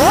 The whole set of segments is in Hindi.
हेलो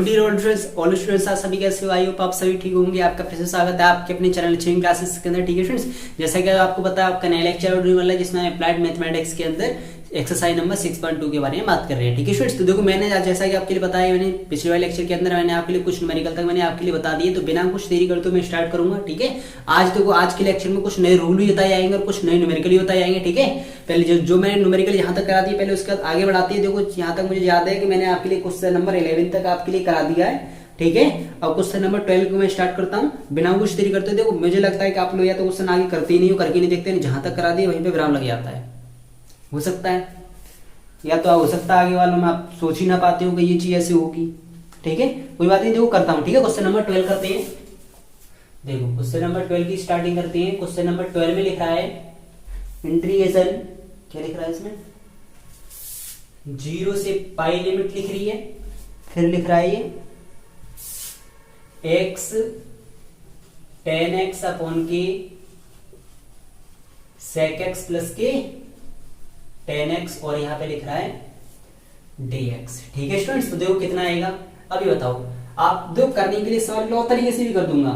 डियर ऑल स्टूडेंट्स, आप सभी कैसे हो? आई होप आप सभी ठीक होंगे। आपका फिर से स्वागत है आपके अपने चैनल अचीविंग क्लासेस के अंदर। ठीक है फ्रेंड्स, जैसा कि आपको पता है आपका नया लेक्चर होने वाला है जिसमें अप्लाइड मैथमेटिक्स के अंदर एक्सरसाइज नंबर 6.2 के बारे में बात कर रहे हैं। ठीक है फ्रेंड्स, तो देखो मैंने आज जैसा कि आपके लिए बताया, मैंने पिछले वाले लेक्चर के अंदर मैंने आपके लिए कुछ न्यूमेरिकल तक मैंने आपके लिए बता दिए, तो बिना कुछ देरी करते हुए मैं स्टार्ट करूंगा। ठीक है, आज देखो आज के लेक्चर में कुछ नए रूल भी बताए जाएंगे और कुछ नए न्यूमेरिकल भी बताए जाएंगे। ठीक है, पहले जो मैंने न्यूमेरिकल यहाँ तक करा दिया, पहले उसके बाद आगे बढ़ाती है। देखो यहाँ तक मुझे याद है कि मैंने आपके लिए क्वेश्चन नंबर 11 तक आपके लिए करा दिया है। ठीक है, अब क्वेश्चन नंबर 12 को मैं स्टार्ट करता हूँ बिना कुछ देरी करते। देखो मुझे लगता है कि आप लोग या तो क्वेश्चन आगे करते ही नहीं हो, करके नहीं देखते, जहां तक करा दिए वहीं पे विराम लग जाता है। हो सकता है, या तो हो सकता है आगे वालों में आप सोच ही ना पाते हो कि ये चीज ऐसे होगी। ठीक है, कोई बात नहीं, देखो करता हूँ। ठीक है, क्वेश्चन नंबर 12 करते हैं। देखो क्वेश्चन नंबर 12 की स्टार्टिंग करते हैं। क्वेश्चन नंबर 12 में लिखा है इंटीग्रेशन, क्या लिख रहा है इसमें? 0 से पाई लिमिट लिख रही है, फिर लिख रहा है ये x tan x अपॉन के sec x प्लस के tan x, और यहां पे लिख रहा है dx। ठीक है स्टूडेंट्स, तो देखो कितना आएगा अभी बताओ। आप देखो करने के लिए सवाल और तरीके से भी कर दूंगा।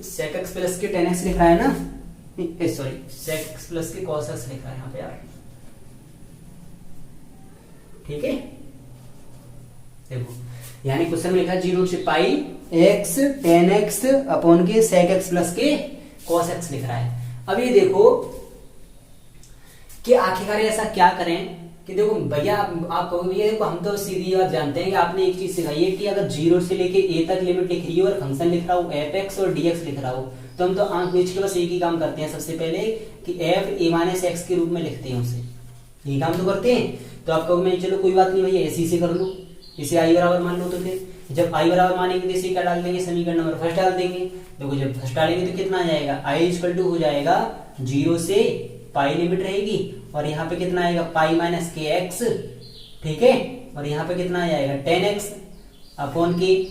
sec x प्लस के tan x लिख रहा है ना, सॉरी sec x प्लस के cos x लिख रहा है यहाँ पे आप। ठीक है, देखो यानी क्वेश्चन में लिखा है 0 से पाई x tan x अपॉन के sec x प्लस के cos x लिख रहा है। अब ये देखो कि आखिरकार ऐसा क्या करें कि देखो भैया आप कहोगे भैया देखो हम तो सीधी बात जानते हैं कि आपने एक चीज सिखाई है कि अगर 0 से लेके a तक लिमिट लिख रही हो और फंक्शन लिख रहा हो fx और dx लिख रहा हो, तो हम तो आंख मीच के बस एक ही काम करते हैं सबसे पहले कि f a माइनस x के रूप में लिखते हैं उसे। ये काम तो करते हैं। तो आप कहोगे चलो कोई बात नहीं भैया ऐसे से कर लो, इसे i बराबर मान लो। तो फिर जब i बराबर मानेंगे तो इसे क्या डाल देंगे, समीकरण नंबर फर्स्ट डाल देंगे। देखो जब फर्स्ट डालेंगे तो कितना आ जाएगा, i इक्वल टू हो जाएगा 0 से पाई लिमिट रहेगी, और यहाँ पे कितना आएगा पाई माइनस के एक्स। ठीक है, और यहाँ पे कितना आ जाएगा tan x अपॉन के,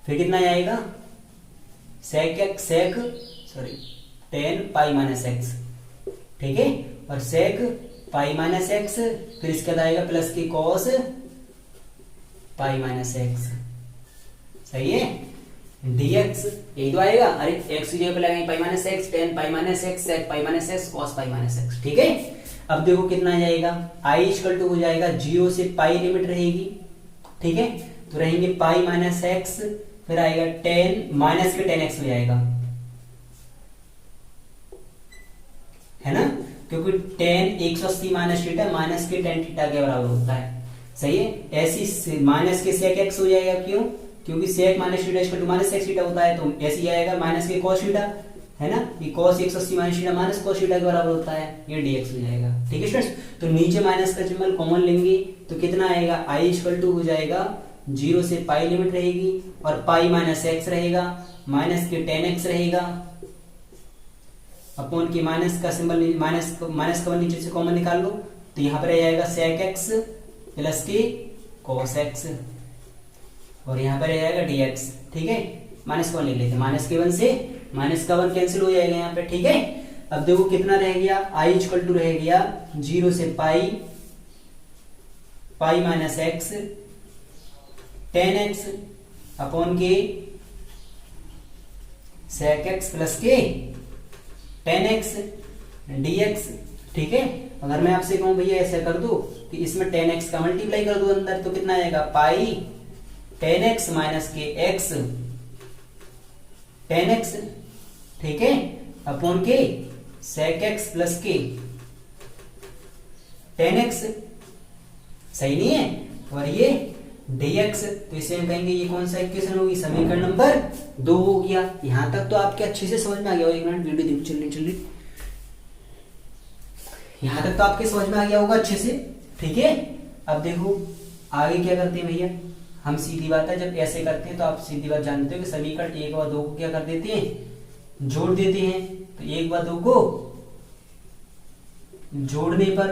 फिर कितना आएगा sec x sorry tan pi minus x. ठीक है, और sec पाई माइनस एक्स, फिर इसके बाद आएगा प्लस के cos पाई माइनस एक्स। सही है, dx यही तो आएगा। अरे x की जगह पे लगाएंगे pi minus x, tan pi minus x, sec pi minus x, cos pi minus x. ठीक है, अब देखो कितना आ जाएगा, i इक्वल टू हो जाएगा 0 से पाई लिमिट रहेगी। ठीक है, तो रहेंगे पाई माइनस एक्स, फिर आएगा tan माइनस के tan x हो जाएगा, है ना, क्योंकि tan 180 माइनस थीटा माइनस के tan थीटा के बराबर होता है। सही है, ऐसी माइनस के sec x हो जाएगा, क्यों? क्योंकि sec minus theta equal to minus sec theta होता है, तो ऐसे ही आएगा माइनस के cos थीटा, है ना, ये cos 180 minus theta minus cos theta के बराबर होता है, ये dx हो जाएगा। ठीक है स्टूडेंट्स, तो नीचे माइनस का सिंबल कॉमन लेंगे तो कितना आएगा, i इक्वल टू हो जाएगा 0 से पाई लिमिट रहेगी, और पाई माइनस एक्स रहेगा, माइनस के tan x रहेगा, अपॉन की माइनस का सिंबल माइनस का नीचे से कॉमन निकाल लो, तो यहाँ पर आ जाएगा sec x प्लस के cos x, और यहाँ पर आ जाएगा dx। ठीक है, माइनस का 1 लिख लेते हैं, माइनस के 1 से माइनस का 1 कैंसिल हो जाएगा यहाँ पे। ठीक है, अब देखो कितना रह गया, i इक्वल टू रह गया 0 से pi minus x tan x upon के sec x प्लस के tan x dx। ठीक है, अगर मैं आपसे कहूं भैया ऐसा कर दो कि इसमें tan x का मल्टीप्लाई कर दो अंदर, तो कितना आएगा पाई tan x माइनस के x tan x। ठीक है, अपॉन के sec x प्लस के tan x। सही नहीं है, और ये dx, तो इसे हम कहेंगे ये कौन सा इक्वेशन होगी, समीकरण नंबर 2 हो गया। यहां तक तो आपके अच्छे से समझ में आ गया। एक मिनट वीडियो चल रही, यहां तक तो आपके समझ में आ गया होगा अच्छे से। ठीक है, अब देखो आगे क्या करते हैं भैया, हम सीधी बात है जब ऐसे करते हैं तो आप सीधी बात जानते हो कि समीकरण 1 व 2 को क्या कर देते हैं, जोड़ देते हैं। तो 1 व 2 को जोड़ने पर,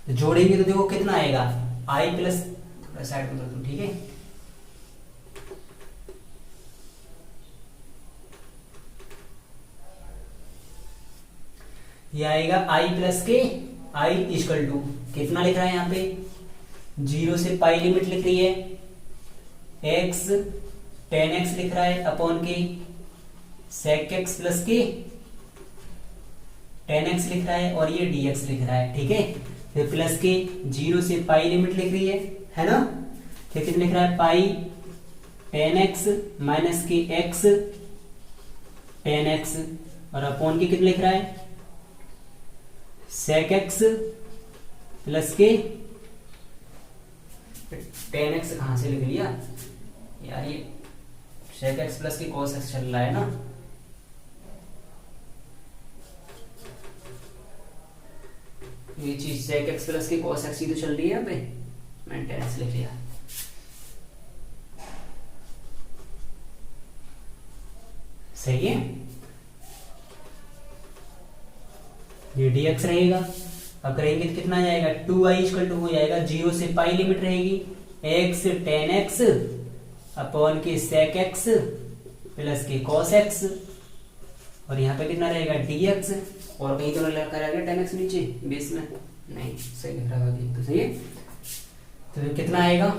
जोड़ेंगे तो देखो कितना आएगा, आई प्लस, थोड़ा साइड में कर दो, ठीक है, ये आएगा आई प्लस के आई इक्वल टू कितना लिख रहा है यहाँ पे, 0 से पाई लिमिट लिख रही है, x tan x लिख रहा है अपॉन के sec x प्लस के tan x लिख रहा है, और ये dx लिख रहा है, ठीक है। फिर प्लस के 0 से पाई लिमिट लिख रही है ना, फिर कितना लिख रहा है, पाई tan x माइनस के x tan x, और अपॉन के कितना लिख रहा है, sec x प्लस के tan x कहां से लिख लिया यार, ये sec x प्लस के cos x चल रहा है ना, ये चीज sec x प्लस के cos x ही तो चल रही है यहाँ पे, मैंने tan x लिख लिया, सही है। ये dx रहेगा, अब करेंगे तो कितना आ जाएगा, 2i इक्वल टू हो जाएगा 0 से पाई लिमिट रहेगी, x tan x अपॉन के sec x प्लस के cos x, और यहाँ पे कितना रहेगा dx, और कहीं तो लड़का रहेगा tan x नीचे बेस में, नहीं सही लिख रहा है तो सही है। तो कितना आएगा,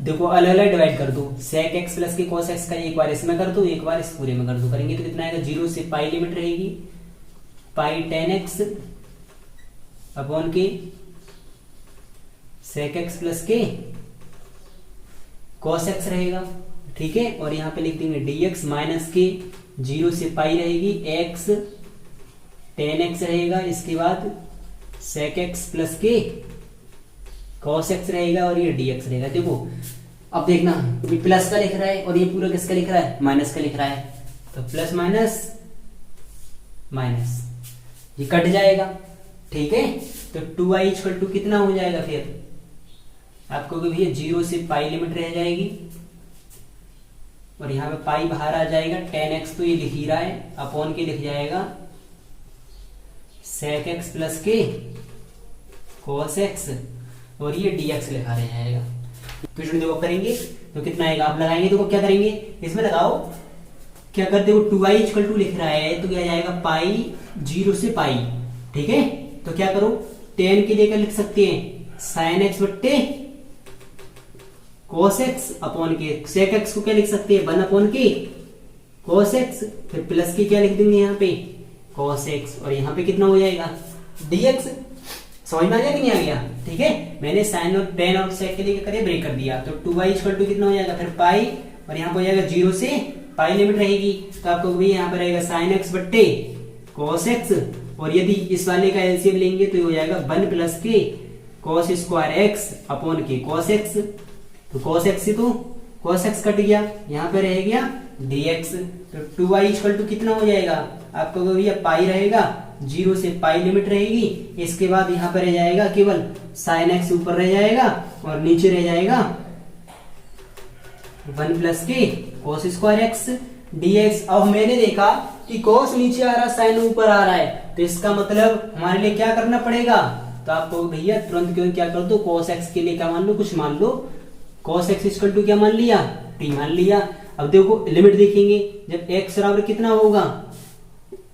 देखो अलग अलग डिवाइड कर दो, sec x प्लस के cos x का एक बार इसमें कर दो, एक बार इस पूरे में कर दो, करेंगे तो कितना आएगा, 0 से पाई लिमिट रहेगी, पाई tan x अपॉन के sec x प्लस के cos x रहेगा, ठीक है, और यहाँ पे लिख देंगे dx माइनस के 0 से पाई रहेगी, x tan x रहेगा, इसके बाद sec x प्लस के cos x रहेगा, और ये dx रहेगा। देखो अब देखना, ये प्लस का लिख रहा है और ये पूरा किसका लिख रहा है, माइनस का लिख रहा है, तो प्लस माइनस माइनस ये कट जाएगा, ठीक है। तो 2i इक्वल टू कितना हो जाएगा, फिर आपको भैया 0 से पाई लिमिट रह जाएगी, और यहाँ पे पाई बाहर आ जाएगा, tan x तो ये लिख ही रहा है, अपॉन के लिख जाएगा sec x प्लस के cos x, और ये dx लिखा रह जाएगा। क्वेश्चन देखो करेंगे तो कितना आएगा, आप लगाएंगे तो क्या करेंगे, इसमें लगाओ, क्या करते हो, 2i इक्वल टू लिख रहा है तो क्या जाएगा, पाई 0 से पाई, ठीक है, तो क्या करो, tan के लिए क्या लिख सकते हैं, sin x बट्टे cos x अपॉन के sec x को क्या लिख सकते हैं, 1 अपॉन के cos x, फिर प्लस के क्या लिख देंगे यहाँ पे cos x, और यहाँ पे कितना हो जाएगा dx। समझ में आ गया कि नहीं आ गया, ठीक है। मैंने साइन और tan और sec के लिए क्या करिए, ब्रेक कर दिया, तो 2y इक्वल टू कितना हो जाएगा, फिर पाई, और यहाँ पे हो जाएगा 0 से पाई लिमिट रहेगी, तो आपको भी यहाँ पर रहेगा sin x बट्टे cos x, और यदि इस वाले का एलसीएम लेंगे तो ये हो जाएगा 1 प्लस के cos स्क्वायर x अपॉन के cos x, तो cos x से तो cos x कट गया, यहाँ पे रह गया dx, तो 2y इक्वल टू कितना हो जाएगा, आपको भैया पाई रहेगा, 0 से पाई लिमिट रहेगी, इसके बाद यहाँ पे रह जाएगा केवल sin x ऊपर रह जाएगा, और नीचे रह जाएगा 1 प्लस के cos स्क्वायर x dx। अब मैंने देखा कि cos नीचे आ रहा है, sin ऊपर आ रहा है, तो इसका मतलब हमारे लिए क्या करना पड़ेगा, तो आपको भैया तुरंत क्यों क्या कर दो, cos x के लिए क्या मान लो, कुछ मान लो, cos x इक्वल टू क्या मान लिया, t मान लिया। अब देखो लिमिट देखेंगे, जब x बराबर कितना होगा,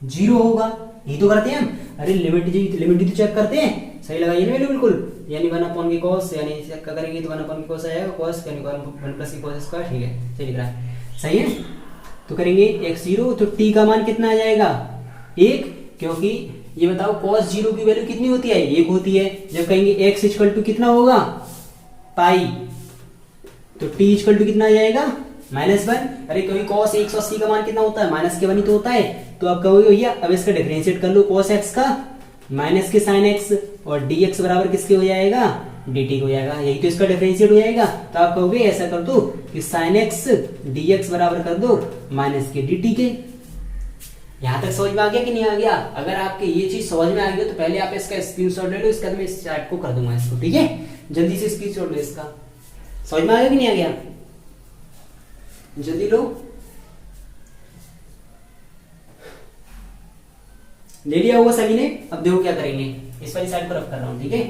0 होगा, यही तो करते हैं हम, अरे लिमिट ही तो चेक करते हैं, सही लगाइए ना वैल्यू बिल्कुल, यानी 1 अपॉन के cos, यानी चेक करेंगे तो 1 अपॉन के cos आएगा, cos यानी 1 प्लस के cos स्क्वायर, ठीक है, सही लिख रहा है, सही है। तो करेंगे x0, तो t का मान कितना आ जाएगा, 1, क्योंकि ये बताओ cos 0 की वैल्यू कितनी होती है, 1 होती है। जब कहेंगे x इक्वल टू कितना होगा, पाई, तो t इक्वल टू कितना आ जाएगा, -1। अरे क्योंकि cos 180 का मान कितना होता है, माइनस के 1 ही तो होता है, तो आप कहोगे भैया अब इसका डिफरेंशिएट कर लो, cos x का माइनस के sin x, और dx बराबर किसके हो जाएगा, dt हो जाएगा, यही तो इसका डिफरेंशिएट हो जाएगा। तो आप कहोगे ऐसा कर दो कि sin x dx बराबर कर दो माइनस के dt के। यहां तक समझ में आ गया कि नहीं आ गया? अगर आपके ये चीज समझ में आ गई तो पहले आप इसका स्क्रीनशॉट ले लो, इसका मैं इस चार्ट को कर दूंगा इसको, ठीक है, जल्दी से स्क्रीनशॉट लो इसका। समझ में आ गया कि नहीं आ गया, जल्दी लो। ले लिया होगा सभी ने। अब देखो क्या करेंगे, इस वाली साइड पर रब कर रहा हूं, ठीक है।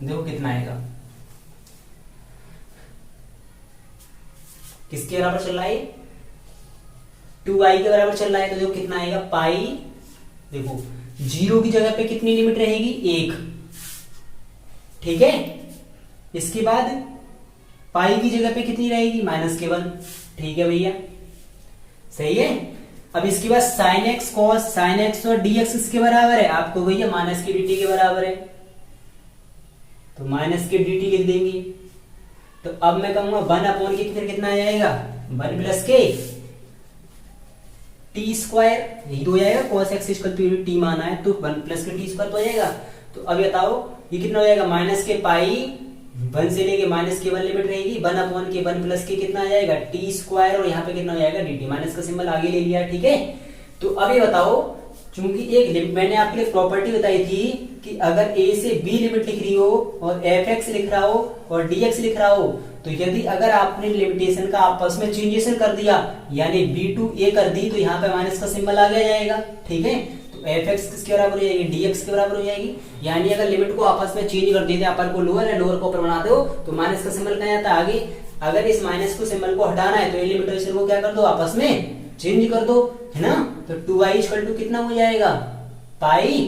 देखो कितना आएगा, किसके बराबर चल रहा है, 2i के बराबर चल रहा है। तो देखो कितना आएगा पाई, देखो जीरो की जगह पे कितनी लिमिट रहेगी, 1, ठीक है। इसके बाद पाई की जगह पे कितनी रहेगी, -1, ठीक है भैया, सही है। अब इसके बाद sin x cos sin x और dx किसके बराबर है, आपको भैया माइनस के dt के बराबर है, तो माइनस के dt लिख देंगे। तो अब मैं कहूंगा 1 के फिर कितना आ जाएगा, 1 प्लस के टी स्क्वायर, यही तो हो जाएगा, cos x equal to T माना है तो 1 प्लस के टी स्क्वायर तो हो जाएगा। तो अब बताओ ये कितना हो जाएगा, माइनस के पाई 1 से लेके -1 लिमिट रहेगी, 1 के 1 प्लस के कितना आ जाएगा टी स्क्वायर, और यहाँ पे कितना हो जाएगा dt, माइनस का सिंबल आगे ले लिया, ठीक है। तो अब ये बताओ, चूंकि एक मैंने आपके लिए प्रॉपर्टी बताई थी कि अगर a से b लिमिट लिख रही हो और fx लिख रहा हो और dx लिख रहा हो, तो यदि अगर आपने लिमिटेशन का आपस में चेंजेशन कर दिया, यानी b टू a कर दी, तो यहाँ पे माइनस का सिंबल आगे जाएगा, ठीक है। तो fx किसके बराबर हो जाएगी, dx के बराबर हो जाएगी। यानी अगर लिमिट को आपस में चेंज कर देते, अपर को लोअर है, लोअर को अपर बनाते हो, तो माइनस का सिंबल कहाँ जाता है आगे। अगर इस माइनस को सिंबल को हटाना है तो ये लिमिटेशन को क्या कर दो, आपस में चेंज कर दो, है ना। तो 2i इक्वल टू कितना हो जाएगा, पाई,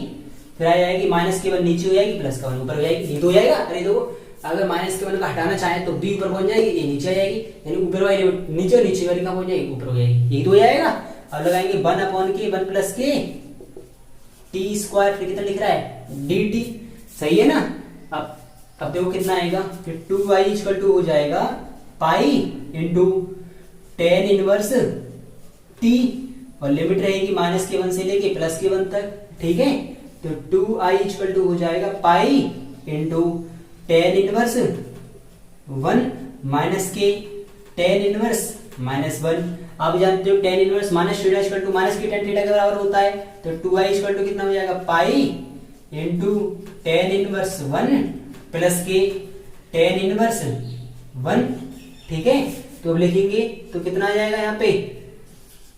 फिर आ जाएगी माइनस के 1 नीचे हो जाएगी, प्लस का 1 ऊपर हो जाएगी, ये तो हो जाएगा। अरे देखो अगर माइनस के 1 का हटाना चाहे तो b ऊपर पहुंच जाएगी, ये नीचे आ जाएगी, यानी ऊपर वाली लिमिट नीचे, नीचे वाली कहां पहुंच जाएगी, ऊपर हो जाएगी, ये तो हो जाएगा। अब लगाएंगे 1 के 1 प्लस के टी स्क्वायर, फिर कितना लिख रहा है dt, सही है ना। अब देखो कितना आएगा, फिर 2i इक्वल टू हो जाएगा pi into tan inverse t, और लिमिट रहेगी माइनस के 1 से लेके प्लस के 1 तक, ठीक है। तो 2i इक्वल टू हो जाएगा pi into tan inverse 1 minus के tan इनवर्स -1। आप जानते हो tan inverse minus theta equal to minus के tan थीटा के बराबर होता है। तो 2i इक्वल टू कितना हो जाएगा, pi into tan inverse 1 plus के tan इनवर्स 1, ठीक है। तो अब लिखेंगे तो कितना आ जाएगा, यहाँ पे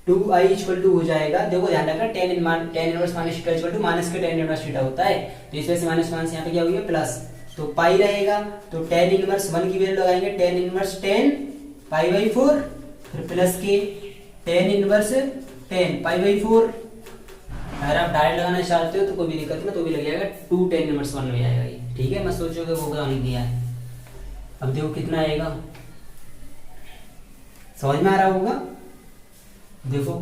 2i इक्वल टू हो जाएगा, देखो ध्यान रखना tan inverse minus theta equal to minus के tan इनवर्स थीटा होता है, तो इस वजह से माइनस यहाँ पे क्या हो गया प्लस, तो पाई रहेगा। तो tan इनवर्स 1 की वैल्यू लगाएंगे, tan इनवर्स 10 पाई बाई 4, फिर प्लस के tan इनवर्स 10 पाई बाई 4। अगर आप डायरेक्ट लगाना चाहते हो तो कोई भी दिक्कत नहीं, तो भी लग जाएगा 2 tan इनवर्स 1 में जाएगा ये, ठीक है। मैं सोचो कि वो बता नहीं दिया है। अब देखो कितना आएगा, समझ में आ रहा होगा, देखो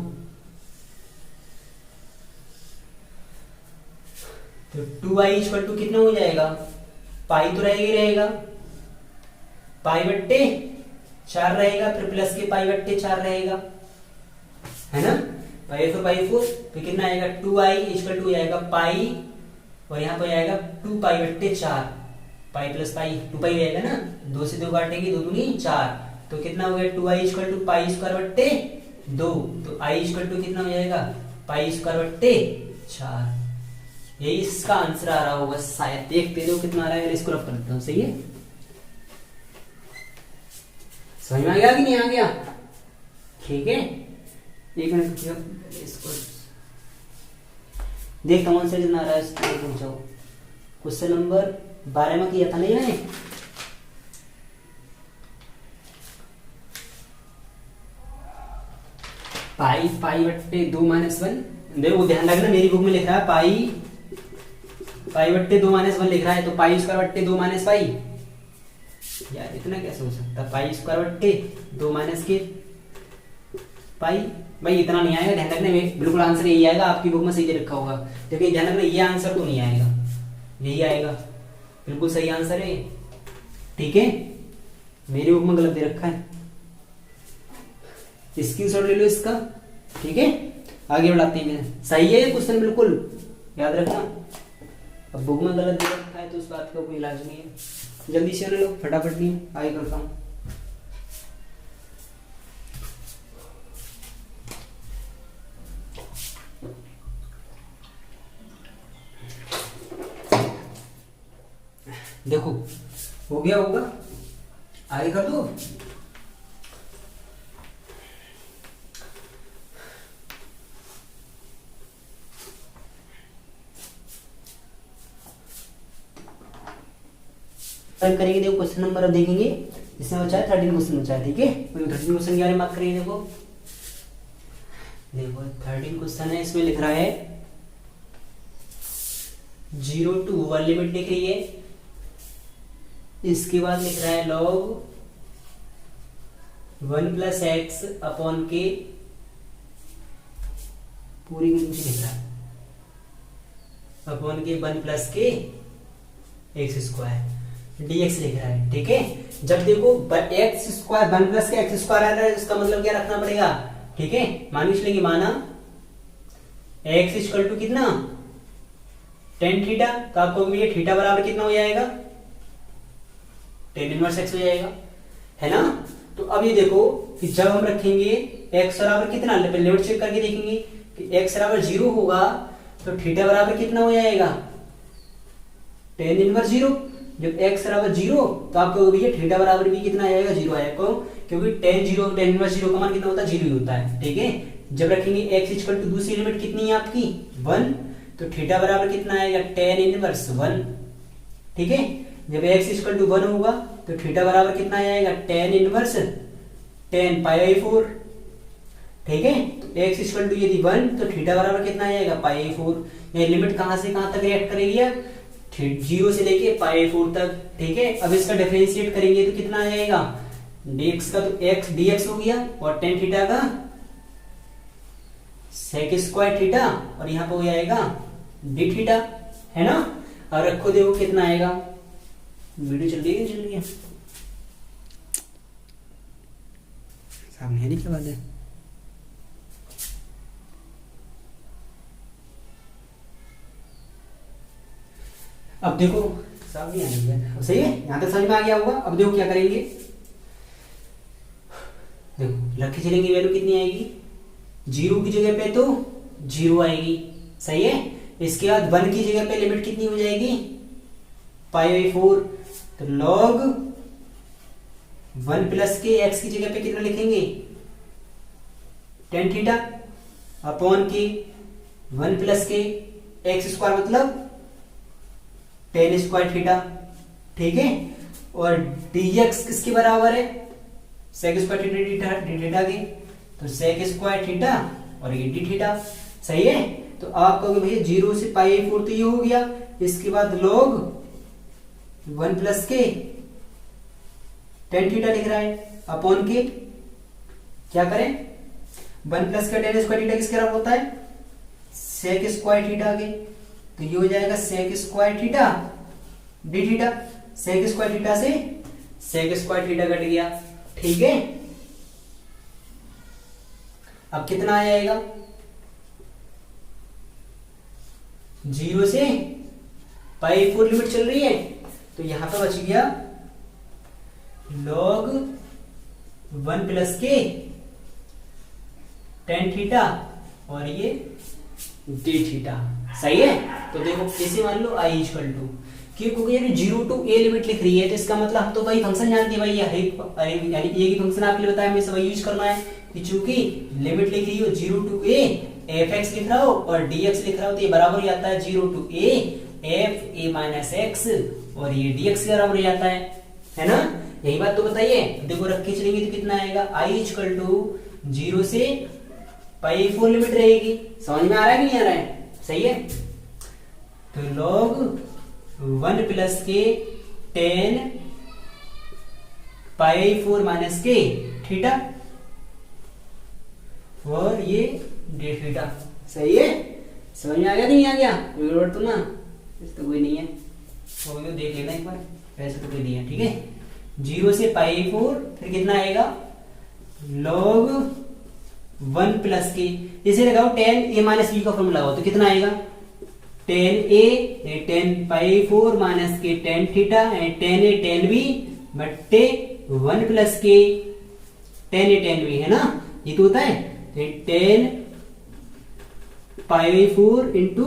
तो 2i इक्वल टू कितना हो जाएगा, पाई तो रहेगा ही रहेगा, पाई बट्टे 4 रहेगा, फिर प्लस के पाई बट्टे 4 रहेगा, है ना, पाई 4 पाई 4, फिर कितना आएगा 2i इक्वल टू आएगा पाई, और यहाँ पर आएगा 2 पाई बट्टे 4, पाई प्लस पाई 2 पाई आएगा ना, 2 से 2 काटेंगे 2 दूनी 4, तो कितना हो गया 2i equal to pi square बट्टे 2, तो i इक्वल टू कितना हो जाएगा, पाई स्क्वायर बट्टे 4। यही इसका आंसर आ रहा होगा शायद, देखते दो कितना आ रहा है, इसको रफ कर देता हूं, सही है। समझ में आ गया कि नहीं आ गया, ठीक है। एक मिनट इसको देखता हूं आंसर कितना आ रहा है, इसको पूछ जाओ। क्वेश्चन नंबर 12 में किया था नहीं मैंने, पाई पाई बट्टे 2 माइनस 1, देखो ध्यान रखना मेरी बुक में लिख रहा है पाई पाई बट्टे 2 माइनस 1 लिख रहा है, तो पाई स्क्वायर बट्टे 2 माइनस पाई, यार इतना कैसे हो सकता, पाई स्क्वायर बट्टे 2 माइनस के पाई, भाई इतना नहीं आएगा, ध्यान रखना बिल्कुल आंसर यही आएगा, आपकी बुक में सही दे रखा होगा, लेकिन ध्यान रखना ये आंसर तो नहीं आएगा, यही आएगा, बिल्कुल सही आंसर है, ठीक है। मेरी बुक में गलत दे रखा है, स्क्रीनशॉट ले लो इसका, ठीक है। आगे बढ़ाते हैं, सही है क्वेश्चन बिल्कुल याद रखना। अब बुक में गलत दे रखा है तो उस बात का कोई इलाज नहीं है, जल्दी से ले लो फटाफट, नहीं आगे करता हूँ। देखो हो गया होगा, आगे कर दो। करेंगे। देखो क्वेश्चन नंबर अब देखेंगे, इसमें बचा है 13 क्वेश्चन बचा है, ठीक है। 13 क्वेश्चन के बारे में बात करेंगे। देखो 13 क्वेश्चन है, इसमें लिख रहा है 0 to 1 लिमिट लिख रही है, इसके बाद लिख रहा है log 1 plus x अपॉन के पूरी नीचे लिख रहा है अपॉन के 1 plus के एक्स स्क्वायर dx लिख रहा है, ठीक है। जब देखो एक्स स्क्वायर 1 plus के एक्स स्क्वायर आ रहा है, इसका मतलब क्या रखना पड़ेगा, ठीक है। मान चलेंगे, माना x इक्वल टू कितना tan थीटा, तो आपको ये थीटा बराबर कितना हो जाएगा, tan इनवर्स x हो जाएगा, है ना। तो अब ये देखो कि जब हम रखेंगे x बराबर कितना, लिमिट चेक करके देखेंगे कि x बराबर 0 होगा तो थीटा बराबर कितना हो जाएगा, tan इनवर्स 0। जब x बराबर 0 तो आपको भैया थीटा बराबर भी कितना आएगा, 0 आएगा, क्योंकि tan इनवर्स 0 का मान कितना होता है, 0 ही होता है, ठीक है। जब रखेंगे x इक्वल टू दूसरी लिमिट कितनी है आपकी 1, तो थीटा बराबर कितना आएगा, tan इनवर्स 1, ठीक है। जब x इक्वल टू 1 होगा तो थीटा बराबर कितना आएगा, tan इनवर्स tan पाई 4, ठीक है। तो x इक्वल टू यदि 1 तो थीटा बराबर कितना आएगा, पाई 4। ये लिमिट कहां से कहां तक रिएक्ट करेगी यार, 0 से लेके पाई 4 तक, ठीक है। अब इसका डिफरेंशिएट करेंगे तो कितना आ जाएगा, dx का तो x dx हो गया और tan थीटा का sec स्क्वायर थीटा, और यहाँ पे हो जाएगा d थीटा, है ना। और रखो देखो कितना आएगा, वीडियो चल रही है, चल रही है सामने है, नहीं क्या बात है। अब देखो सामने आ गया, सही है, यहां तक समझ में आ गया होगा। अब देखो क्या करेंगे, देखो रखे चलेंगे, वैल्यू कितनी आएगी, 0 की जगह पे तो 0 आएगी, सही है। इसके बाद 1 की जगह पे लिमिट कितनी हो जाएगी, पाई 4, तो log 1 प्लस के x की जगह पे कितना लिखेंगे, tan थीटा अपॉन के 1 प्लस के x स्क्वायर मतलब tan स्क्वायर थीटा, ठीक है। और dx किसके बराबर है, sec स्क्वायर थीटा थीटा के, तो sec स्क्वायर थीटा और ये d थीटा, सही है। तो आप कहोगे भैया 0 से पाई 4 तो ये हो गया, इसके बाद log 1 प्लस के tan थीटा लिख रहा है अपॉन के, क्या करें, 1 प्लस के tan स्क्वायर थीटा किसके बराबर होता है, sec स्क्वायर थीटा के, तो ये हो जाएगा sec square theta d theta, sec square theta से sec स्क्वायर थीटा कट गया, ठीक है। अब कितना आ जाएगा, 0 से पाई 4 लिमिट चल रही है, तो यहां पे बच गया log 1 प्लस के tan थीटा और ये d थीटा, सही है। तो देखो इसे मान लो i इक्वल टू, क्योंकि यानी 0 to a लिमिट लिख रही है, तो इसका मतलब हम तो भाई फंक्शन जानते हैं भाई, यानी a की फंक्शन आपके लिए बताया, हमें सब यूज करना है कि चूंकि लिमिट लिख रही हो 0 to a fx लिख रहा हो और dx लिख रहा हो, तो ये बराबर हो जाता है 0 to a f a minus x, और ये dx के बराबर हो जाता है ना। यही बात तो बताइए। देखो रख के चलेंगे तो कितना आएगा, i इक्वल टू 0 से पाई 4 लिमिट रहेगी, समझ में आ रहा है कि नहीं आ रहा है, सही है। तो log 1 प्लस के tan पाई 4 माइनस के थीटा और ये d थीटा, सही है। समझ में आ गया नहीं आ गया, कोई गड़बड़ तो ना, तो कोई नहीं है, वो तो देख लेना एक बार, वैसे तो कोई नहीं है, ठीक है। 0 से पाई 4 फिर कितना आएगा, log 1 प्लस के, इसे लगाओ tan a माइनस b का फॉर्मूला लगाओ, तो कितना आएगा, tan a tan pi 4 minus के tan theta tan a tan b बट्टे 1 प्लस के tan a tan b, है ना, ये तो होता है। तो tan पाई 4 इंटू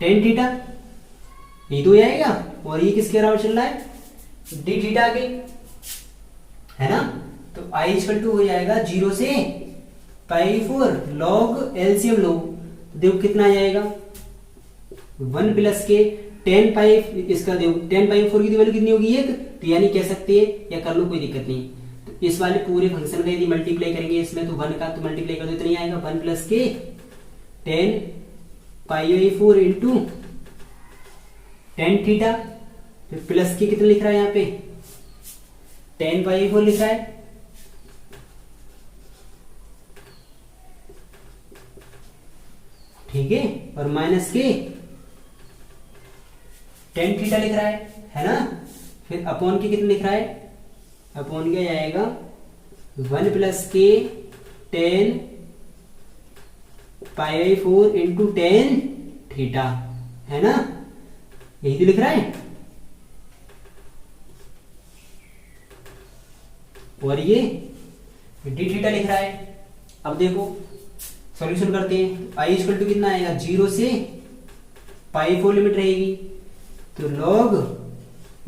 tan थीटा, ये तो आएगा, और ये किसके बराबर चल रहा है, d थीटा के, है ना। तो i इक्वल टू हो जाएगा 0 से पाई 4 log एलसीएम लो, देखो कितना आ जाएगा, 1 प्लस के टेन पाई इसका देखो 10 पाई 4 की वैल्यू कितनी होगी 1, तो यानी कह सकते हैं या कर लो कोई दिक्कत नहीं। तो इस वाले पूरे फंक्शन का यदि मल्टीप्लाई करेंगे इसमें तो 1 का तो मल्टीप्लाई कर दो इतना ही आएगा 1 प्लस के 10 पाई 4 इंटू टेन थीटा, फिर प्लस के कितना लिख रहा है यहाँ पे 10 पाई 4 लिख रहा है, ठीक है, और माइनस के टेन थीटा लिख रहा है ना। फिर अपॉन के कितना लिख रहा है, अपॉन क्या आएगा 1 प्लस के 10 पाई 4 इंटू टेन थीटा, है ना, यही तो लिख रहा है। और ये डी थीटा लिख रहा है। अब देखो सॉल्यूशन करते हैं। आई इक्वल टू कितना आएगा 0 से पाई 4 लिमिट रहेगी, तो लॉग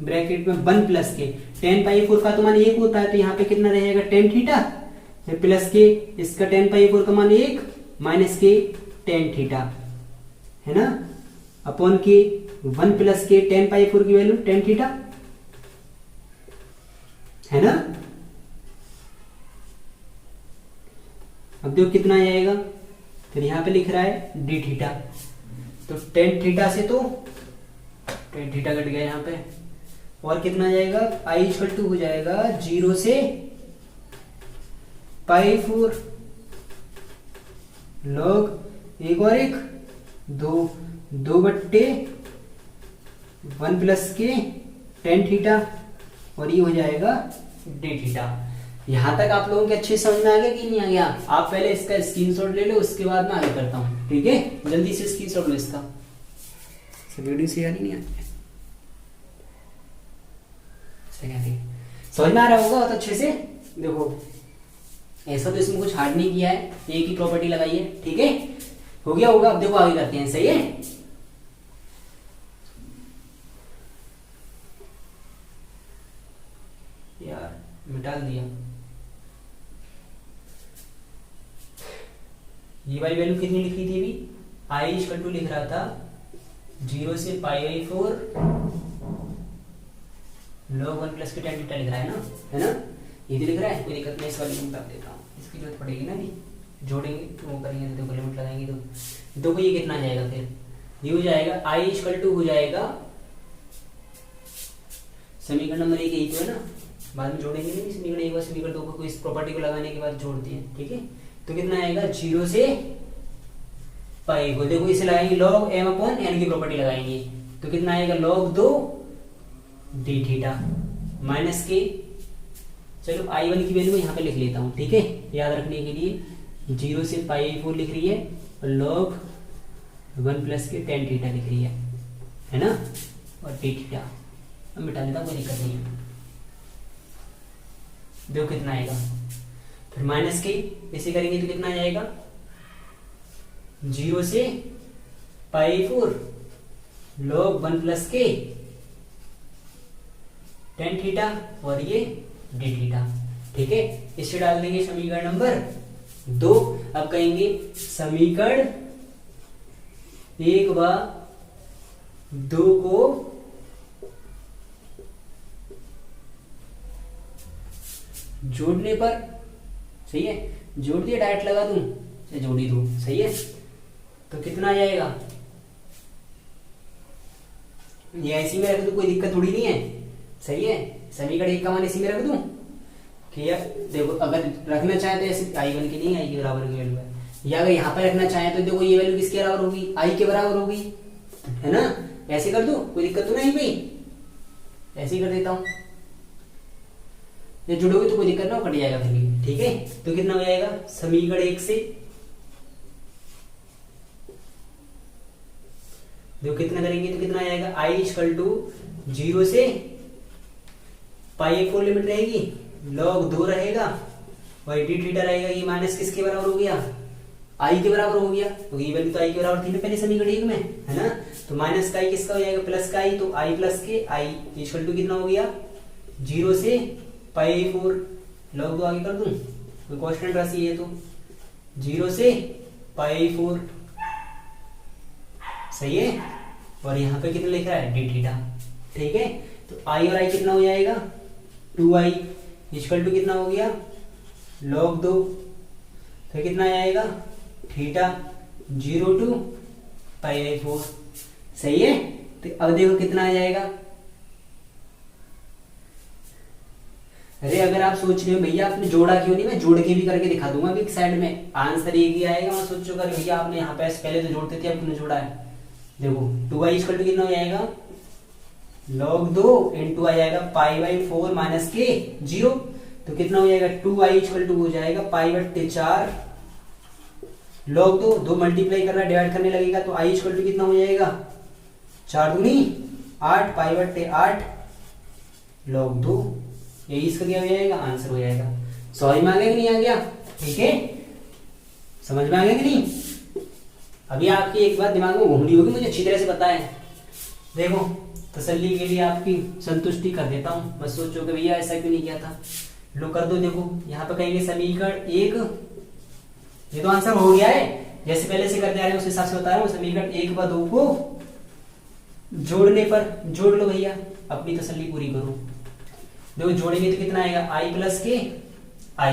ब्रैकेट में 1 प्लस के 10 पाई 4 का तो मान 1 होता है, तो यहाँ पे कितना रहेगा टेन थीटा, फिर प्लस के इसका 10 पाई 4 का मान 1 माइनस के टेन थीटा, है ना, अपॉन के 1 प्लस के 10 पाई 4 की वैल्यू टेन थीटा, है ना। अब देखो कितना आएगा, फिर यहां पे लिख रहा है डी थीटा, तो टेन थीटा से तो टेन थीटा कट गया यहाँ पे, और कितना जाएगा आई इक्वल टू हो जाएगा 0 से पाई 4 लॉग एक और एक 2 बट्टे 1 प्लस के टेन थीटा, और ये हो जाएगा डी थीटा। यहां तक आप लोगों के अच्छे समझ में आ गया कि नहीं आ गया? आप पहले इसका स्क्रीनशॉट ले लो, उसके बाद मैं आगे करता हूं, ठीक है, जल्दी से स्क्रीनशॉट लो इसका, वीडियो से यानी नहीं आती समझ में आ रहा होगा तो अच्छे से। देखो ऐसा तो इसमें कुछ हार्ड नहीं किया है, एक ही प्रॉपर्टी लगाई है, ठीक है, हो गया होगा। अब देखो आगे करते हैं, सही है। यार मिटा दिया, ये वाली वैल्यू कितनी लिख रही थी अभी, आई इक्वल टू लिख रहा था 0 से पाई 4 log 1 प्लस के टेन थीटा लिख रहा है ना, ये तो लिख रहा है, कोई दिक्कत नहीं, इस वाली में कर देता हूँ, इसकी जरूरत पड़ेगी ना, भी जोड़ेंगे तो वो करेंगे तो देखो लिमिट लगाएंगे तो देखो ये कितना जाएगा, फिर ये हो जाएगा आई इक्वल टू हो जाएगा समीकरण नंबर 1 यही तो है ना, बाद में जोड़ेंगे नहीं, समीकरण 1 और समीकरण 2 को इस प्रॉपर्टी को लगाने के बाद जोड़ते हैं, ठीक है। तो कितना आएगा 0 से पाई को, देखो इसे लगाएंगे log m अपॉन n की प्रॉपर्टी लगाएंगे, तो कितना आएगा log 2 डी थीटा माइनस के, चलो i1 की वैल्यू यहाँ पे लिख लेता हूँ, ठीक है, याद रखने के लिए 0 से पाई 4 लिख रही है और log 1 प्लस के टेन थीटा लिख रही है ना, और डी थीटा अब मिटा देता हूँ, कोई दिक्कत नहीं है। देखो कितना आएगा, फिर माइनस के इसे करेंगे तो कितना आ जाएगा 0 से पाई 4 log 1 प्लस के टेन थीटा और ये डी थीटा, ठीक है। इसे डाल देंगे समीकरण नंबर 2। अब कहेंगे समीकरण 1 व 2 को जोड़ने पर, सही है, जोड़ दिया, डायरेक्ट लगा दूं या जोड़ ही दूं, सही है, तो कितना आ जाएगा, ये ऐसी में रख दूं कोई दिक्कत थोड़ी नहीं है, सही है, समीकरण 1 का मान इसी में रख दूं कि यार देखो अगर रखना चाहे तो ऐसे i1 की नहीं i के बराबर की वैल्यू है, या अगर यहाँ पे रखना चाहे तो देखो ये वैल्यू किसके बराबर होगी, i के बराबर होगी, है ना, ऐसे कर दो कोई दिक्कत तो नहीं भाई, ऐसे ही कर देता हूं, ये जुड़ोगे तो कोई दिक्कत ना, कट जाएगा फिर भी, ठीक है। तो कितना हो जाएगा समीकरण 1 से देखो कितना करेंगे तो कितना आएगा आई इक्वल टू 0 से पाई 4 लिमिट रहेगी, log 2 रहेगा और डी थीटा रहेगा, ये माइनस किसके बराबर हो गया, आई के बराबर हो गया, तो ये वैल्यू तो आई के बराबर थी ना पहले समीकरण 1 में, है ना, तो माइनस का आई किसका हो जाएगा प्लस का आई, तो आई प्लस के आई इक्वल टू कितना हो गया 0 से पाई 4 log 2 आगे कर दूं, कोई कांस्टेंट राशि है तो 0 से पाई 4, सही है, और यहाँ पे कितना लिख रहा है डी थीटा। ठीक है, तो आई और आई कितना हो जाएगा 2i इक्वल टू कितना हो गया log 2, फिर कितना आएगा थीटा 0 to π/4। सही है, तो अब देखो कितना आ जाएगा। अरे अगर आप सोच रहे हो भैया आपने जोड़ा क्यों नहीं, मैं जोड़ के भी करके दिखा दूंगा अभी एक साइड में, आंसर एक ही आएगा। मैं सोचो कर भैया आपने यहाँ पे पहले तो जोड़ते थे, अब तुमने जोड़ा है। देखो 2i इक्वल टू कितना हो जाएगा log 2 इंटू आ जाएगा π/4 माइनस के 0, तो कितना हो जाएगा 2i इक्वल टू हो जाएगा π/4 log 2, 2 मल्टीप्लाई करना डिवाइड करने लगेगा, तो i इक्वल टू कितना हो जाएगा 4 दूनी 8 π/8 log 2। यही इसका क्या हो जाएगा आंसर हो जाएगा। समझ में आ गया कि नहीं आ गया? ठीक है, समझ में आ गया कि नहीं? अभी आपकी एक बात दिमाग में घूम रही होगी, मुझे अच्छी तरह से पता है। देखो तसल्ली के लिए आपकी संतुष्टि कर देता हूँ, बस सोचो कि भैया ऐसा क्यों नहीं किया था। लो कर दो, देखो यहाँ पे कहेंगे समीकरण 1, ये तो आंसर हो गया है, जैसे पहले से करते आ रहे हैं उस हिसाब से बता रहा हूँ। समीकरण 1 व 2 को जोड़ने पर जोड़ लो भैया, अपनी तसल्ली पूरी करो। देखो जोड़ेंगे तो कितना आएगा i प्लस के i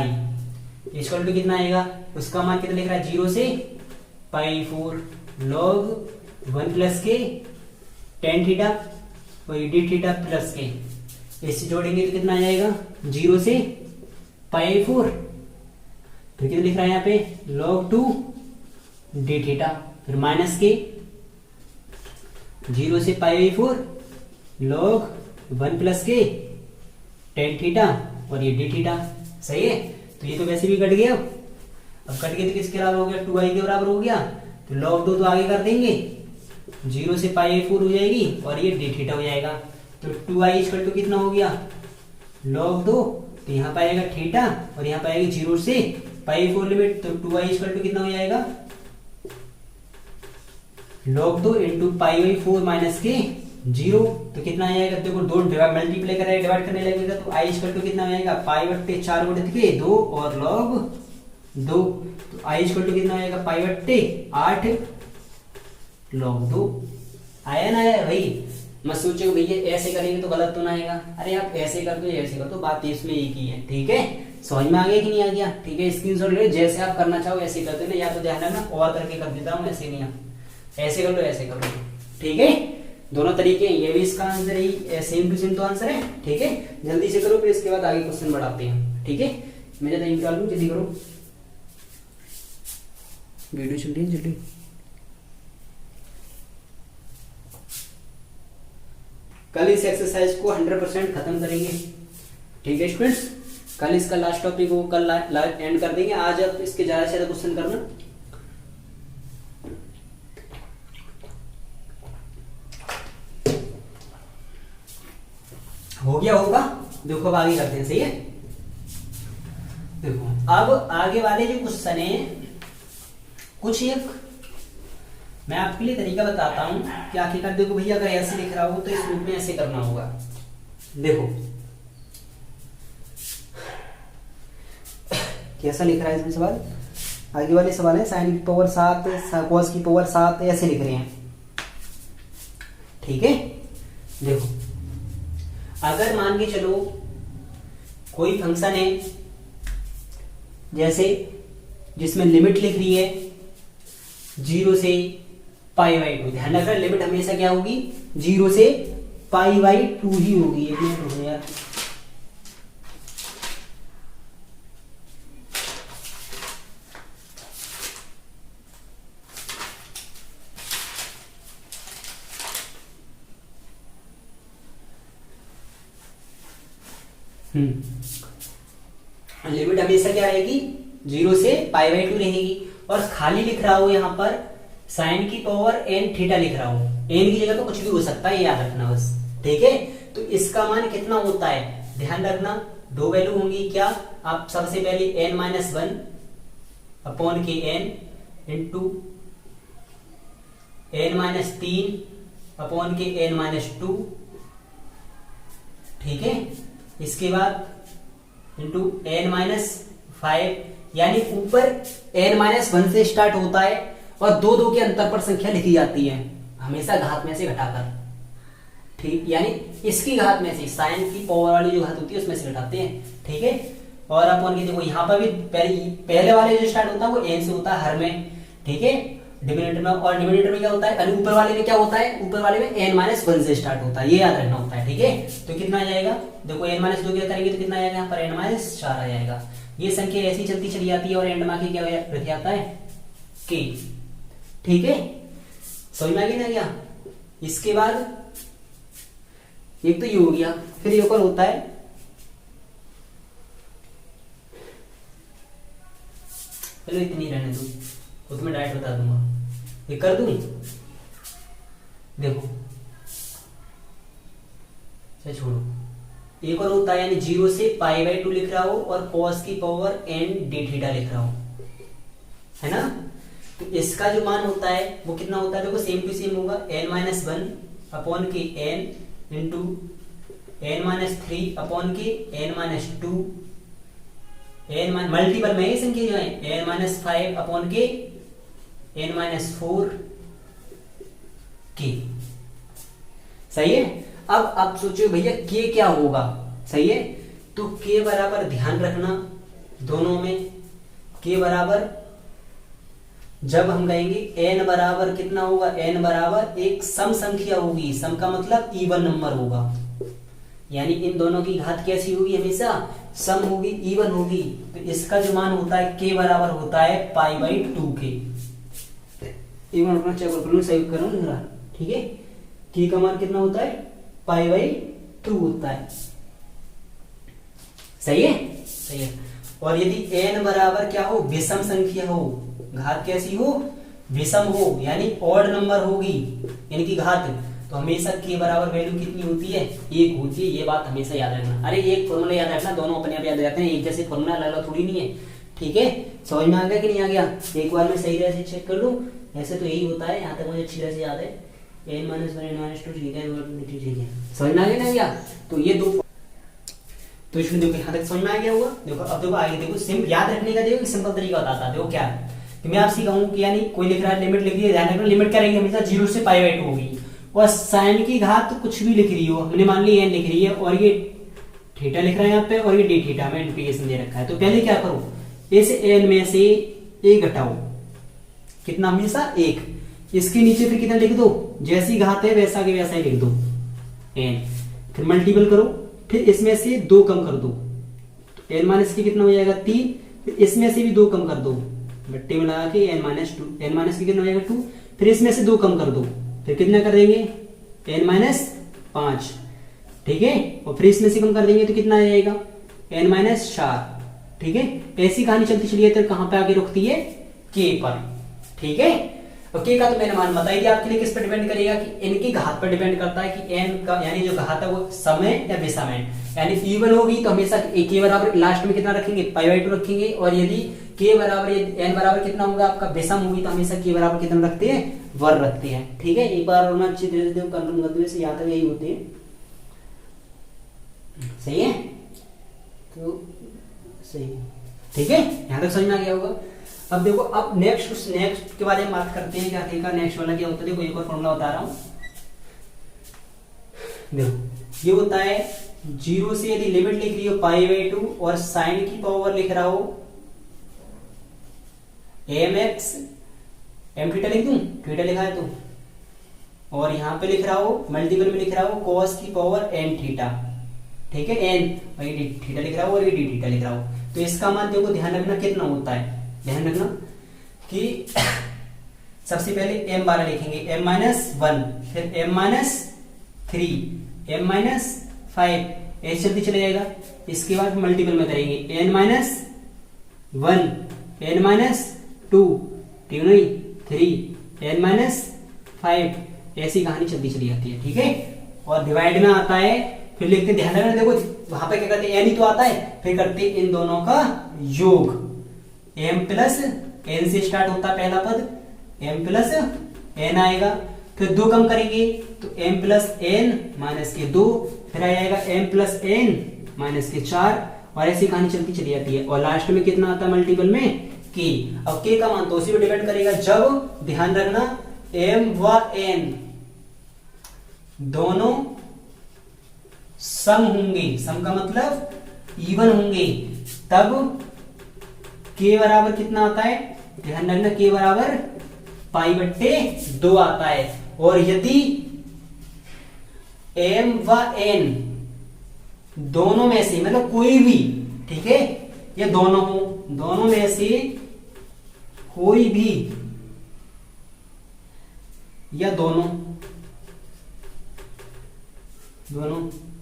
इक्वल टू कितना आएगा, उसका मान कितना लिख रहा है 0 से π/4 log 1 प्लस के tan थीटा और डी थीटा प्लस के, इससे जोड़ेंगे तो कितना आ जाएगा 0 से π/4, फिर कितना लिख रहा है यहाँ पे log 2 डी थीटा, फिर माइनस के 0 से π/4 log 1 प्लस के tan थीटा और ये डी थीटा। सही है, तो ये तो वैसे भी कट गया, अब कट गया तो किसके बराबर हो गया 2i के बराबर हो गया, तो log 2 तो आगे कर देंगे 0 से π/4 हो जाएगी और ये डी थीटा हो जाएगा, तो 2i इक्वल टू कितना हो गया log 2, तो यहाँ पे आएगा थीटा और यहाँ पे आएगी 0 से π/4 लिमिट, तो 2i इक्वल टू कितना हो जाएगा log 2 इंटू π/4 माइनस के 0, तो कितना आ जाएगा, देखो 2 मल्टीप्लाई कर डिवाइड करने लगेगा, तो i इक्वल टू कितना हो जाएगा π/4 गुणित के 2 और log 2, तो i इक्वल टू कितना हो जाएगा π/8 log 2। आया ना आया भाई? मत सोचो भैया ऐसे करेंगे तो गलत तो ना आएगा, अरे आप ऐसे कर दो ऐसे कर दो, बात इसमें एक ही है। ठीक है, समझ में आ गया कि नहीं आ गया? ठीक है, स्क्रीनशॉट ले, जैसे आप करना चाहो ऐसे कर देना, या तो ध्यान रखना और करके कर देता हूँ, ऐसे नहीं, ऐसे कर लो ऐसे कर लो। ठीक है, दोनों तरीके, ये भी इसका आंसर है, सेम टू सेम तो आंसर है। ठीक है, जल्दी से करो, फिर इसके बाद आगे क्वेश्चन बढ़ाते हैं। ठीक है, मैं ज्यादा निकाल लूँ, जल्दी करो, वीडियो चल रही है जल्दी। कल इस एक्सरसाइज को 100% खत्म करेंगे। ठीक है स्टूडेंट्स, कल इसका लास्ट टॉपिक को कल एंड कर देंगे। आज आप इसके ज्यादा से ज्यादा क्वेश्चन करना। हो गया होगा, देखो अब आगे करते हैं। सही है, देखो अब आगे वाले जो क्वेश्चन है, कुछ एक मैं आपके लिए तरीका बताता हूं कि आखिरकार देखो भैया अगर ऐसे लिख रहा हो तो इस रूप में ऐसे करना होगा। देखो कैसा लिख रहा है इसमें सवाल, आगे वाले सवाल है साइन की पावर 7 कॉस की पावर 7 ऐसे लिख रहे हैं। ठीक है, देखो अगर मान के चलो कोई फंक्शन है जैसे जिसमें लिमिट लिख रही है 0 से π/2, ध्यान रखना लिमिट हमेशा क्या होगी 0 से π/2 ही होगी। एक मिनट रुको यार, लिमिट हमेशा क्या रहेगी 0 से π/2 रहेगी, और खाली लिख रहा हो यहाँ पर साइन की पावर n थीटा लिख रहा हूं, n की जगह तो कुछ भी हो सकता है, याद रखना बस। ठीक है, तो इसका मान कितना होता है ध्यान रखना, दो वैल्यू होंगी क्या, आप सबसे पहले n-1 अपॉन के n इंटू n-3 अपॉन के n-2। ठीक है, इसके बाद इंटू n-5, यानी ऊपर n-1 से स्टार्ट होता है और 2 के अंतर पर संख्या लिखी जाती है। हमेशा घात में से घटाकर, ठीक, यानी इसकी घात में से, साइन की पावर वाली जो घात होती है उसमें से घटाते हैं, ठीक है। और अपन की देखो यहाँ पर भी पहले वाले जो स्टार्ट होता है वो n से होता है हर में, ठीक है, डिनोमिनेटर में। और डिनोमिनेटर में क्या होता है, ऊपर वाले में क्या होता है, ऊपर वाले में n-1 से स्टार्ट होता है, ये याद रखना होता है, ठीक है। तो कितना आ जाएगा, देखो n-2 क्या करेंगे तो कितना आ जाएगा, यहाँ पर n-4 आ जाएगा। ये संख्या ऐसी चलती चली जाती है और एंड में क्या रख जाता है, k, ठीक है। समझ में आ गया ना क्या। इसके बाद एक तो ये हो गया, फिर एक और होता है, चलो इतनी रहने दो, वो तुम्हें डायरेक्ट बता दूंगा, ये कर दूं, देखो चलो छोड़ो। एक और होता है, यानी 0 से π/2 लिख रहा हो और cos की पावर n d थीटा लिख रहा हो, है ना। तो इसका जो मान होता है वो कितना होता है, देखो सेम टू सेम होगा, n-1 अपॉन के n इंटू n-3 अपॉन के n-2, मल्टीपल में ही संख्या जो है n-5 अपॉन के n-4 के, सही है। अब सोचो भैया k क्या होगा, सही है। तो k बराबर, ध्यान रखना दोनों में k बराबर, जब हम कहेंगे n बराबर कितना होगा, n बराबर एक सम संख्या होगी, सम का मतलब इवन नंबर होगा, यानी इन दोनों की घात कैसी होगी, हमेशा सम होगी, इवन होगी। तो इसका जो मान होता है k बराबर होता है π/2 के। एक मिनट अपना चेक कर लो, सही करो जरा, ठीक है। k का मान कितना होता है, π/2 होता है, सही है, सही है। और यदि n बराबर क्या हो, विषम संख्या हो, घात कैसी हो, विषम हो, यानी ऑड नंबर होगी इनकी घात, तो हमेशा k बराबर वैल्यू कितनी होती है, 1 होती है। ये बात हमेशा याद रखना। अरे एक फॉर्मूला याद रखना, दोनों अपने आप याद रहते हैं, एक जैसे फॉर्मूला अलग थोड़ी नहीं है, ठीक है। समझ में आ गया कि नहीं आ गया, एक बार मैं सही तरह से चेक कर लूं, ऐसे तो यही होता है, यहाँ तक मुझे अच्छी तरह से याद है, n-1 n-2, ठीक है, ठीक है, समझ में आ गया ना क्या। तो ये दो, तो इसमें देखो यहाँ तक समझ में आ गया होगा। देखो अब देखो आगे देखो, सिंपल याद रखने का देखो सिंपल तरीका बताता है। देखो क्या है कि मैं आपसे कहूँ कि यानी कोई लिख रहा है, लिमिट लिख दी है, ध्यान रखना लिमिट क्या रहेगी, हमेशा 0 से π/2 होगी, और साइन की घात तो कुछ भी लिख रही हो, हमने मान ली n लिख रही है और ये थीटा लिख रहा है यहाँ पे और ये d थीटा में इंटीग्रेशन दे रखा है। तो पहले क्या करो, इस n में से 1 घटाओ, कितना, हमेशा 1, इसके नीचे फिर कितना लिख दो, जैसी घात है वैसा के वैसा ही लिख दो n, फिर मल्टीपल करो, फिर इसमें से 2 कम कर दो, तो n- की कितना हो जाएगा 3, फिर इसमें से भी 2 कम कर दो, बट्टे में लगा के n-2, n- की कितना हो जाएगा 2, फिर इसमें से 2 कम कर दो, फिर कितना कर देंगे n-5, ठीक है, और फिर इसमें से कम कर देंगे तो कितना आ जाएगा n-4, ठीक है। ऐसी कहानी चलती चलिए तो कहां पे आगे रुकती है, k पर, ठीक है। और k का तो मैंने मान बताई दिया आपके लिए, किस पर डिपेंड करेगा कि इनकी घात पर डिपेंड करता है कि n का यानी जो घात है वो सम है या विषम है। यानी इवन होगी तो हमेशा k बराबर लास्ट में कितना रखेंगे, π/2 रखेंगे, और यदि k बराबर n बराबर कितना होगा आपका, विषम होगी तो हमेशा k बराबर कितना रखते हैं, 1 रखते हैं, ठीक है। एक बार और मैं अच्छी तरह से कंफर्म कर दूं, याद है यही होते हैं, सही है, तो सही है, ठीक है, यहां तक समझ में आ गया होगा। अब देखो, अब नेक्स्ट के बारे में बात करते हैं, क्या कहेगा नेक्स्ट वाला क्या होता है। देखो एक और फॉर्मूला बता रहा हूं, देखो ये होता है 0 से यदि लिमिट लिख रही हो π/2 और साइन की पावर लिख रहा हो mx, m थीटा लिख दूं, थीटा लिखा है तो, और यहां पे लिख रहा हो मल्टीपल में लिख रहा हो cos की पावर n थीटा, ठीक है, n, और ये थीटा लिख रहा हो और ये d थीटा लिख रहा हो। तो इसका मान देखो ध्यान रखना कितना होता है, ध्यान रखना कि सबसे पहले m बारह लिखेंगे, m-1, फिर m-3, m-5, ऐसे चलते चले जाएगा। इसके बाद मल्टीपल में करेंगे n-1, n-2, ठीक नहीं, 3, n-5, ऐसी कहानी चलती चली जाती है, ठीक है। और डिवाइड में आता है, फिर लिखते हैं, ध्यान रखना, देखो वहां पे क्या करते हैं, n ही तो आता है, फिर करते हैं इन दोनों का योग, m प्लस n से स्टार्ट होता है पहला पद, m प्लस n आएगा, फिर 2 कम करेंगे तो m प्लस n माइनस के 2, फिर आ जाएगा m प्लस n माइनस के 4, और ऐसी कहानी चलती चली जाती है। और लास्ट में कितना आता है मल्टीपल में, k। अब k का मान तो उसी पे डिपेंड करेगा, जब ध्यान रखना m व n दोनों सम होंगे, सम का मतलब इवन होंगे, तब k बराबर कितना आता है, ध्यान रखना k बराबर π/2 आता है। और यदि m व n दोनों में से मतलब कोई भी, ठीक है, ये दोनों हो, दोनों में से कोई भी या दोनों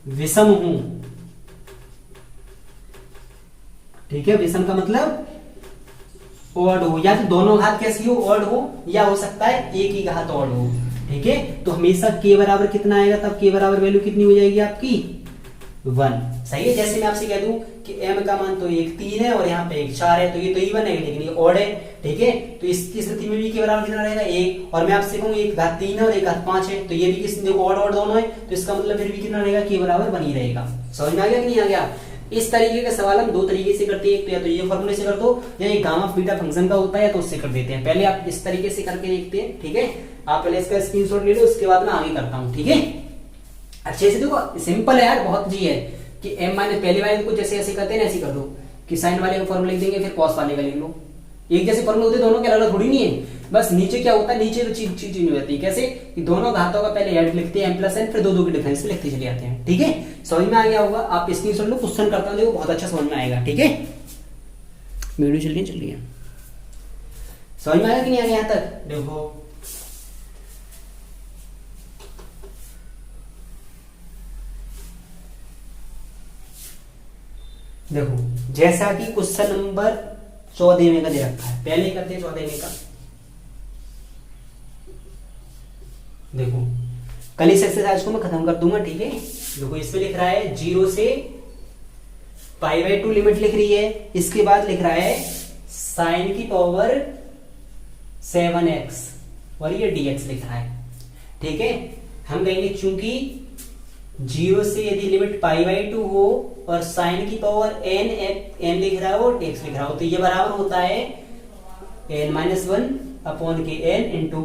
विषम हो, ठीक है, विषम का मतलब ऑड हो, या तो दोनों घात कैसी हो, ऑड हो, या हो सकता है एक ही घात ऑड हो, ठीक है। तो हमेशा k बराबर कितना आएगा, तब k बराबर वैल्यू कितनी हो जाएगी आपकी 1, सही है। जैसे मैं आपसे कह दूं कि m का मान तो एक 3 है और यहाँ पे एक 4 है, तो ये तो इवन है लेकिन ये ऑड है, ठीक है। तो इसकी स्थिति में भी k बराबर कितना रहेगा 1, और मैं आपसे कहूँ एक घात 3 है और एक घात 5 है, तो ये भी किस, देखो ऑड ऑड दोनों है, तो इसका मतलब फिर भी कितना रहेगा, k बराबर 1 ही रहेगा। समझ में आ गया कि नहीं आ गया। इस तरीके का सवाल हम दो तरीके से करते हैं, तो या तो ये फॉर्मूले से कर दो, या ये गामा बीटा फंक्शन का होता है तो उससे कर देते हैं। पहले आप इस तरीके से करके देखते हैं, ठीक है। आप पहले इसका स्क्रीनशॉट ले लो, उसके बाद मैं आगे करता हूँ, ठीक है। अच्छे से देखो, सिंपल है यार, बहुत जी है कि m माइनस पहले वाले को जैसे ऐसे करते हैं ऐसे कर दो, कि साइन वाले का फॉर्मूला लिख देंगे, फिर कॉस वाले का लिख लो। एक जैसे फॉर्मूले होते दोनों के अलग थोड़ी नहीं है, बस नीचे क्या होता है, नीचे तो चीज नहीं होती। कैसे कि दोनों घातों का पहले ऐड लिखते हैं m+n, फिर दो के डिफरेंस में लिखते चले जाते हैं, ठीक है। समझ में आ गया होगा। आप स्क्रीनशॉट लो, क्वेश्चन करता हूं, देखो बहुत अच्छा समझ में आएगा, ठीक है। वीडियो चलिए समझ में आया कि नहीं आ गया यहाँ तक। देखो देखो जैसा कि क्वेश्चन नंबर 14 में का दे रखा है, पहले करते हैं 14 का। देखो कल इस एक्सरसाइज को मैं खत्म कर दूंगा, ठीक है। देखो इसमें लिख रहा है 0 से π/2 लिमिट लिख रही है, इसके बाद लिख रहा है sin की पावर 7x और ये dx लिख रहा है, ठीक है। हम कहेंगे चूंकि 0 से यदि लिमिट π/2 हो और sin की पावर n लिख रहा हो, dx लिख रहा हो, तो ये बराबर होता है n-1 अपॉन के n इंटू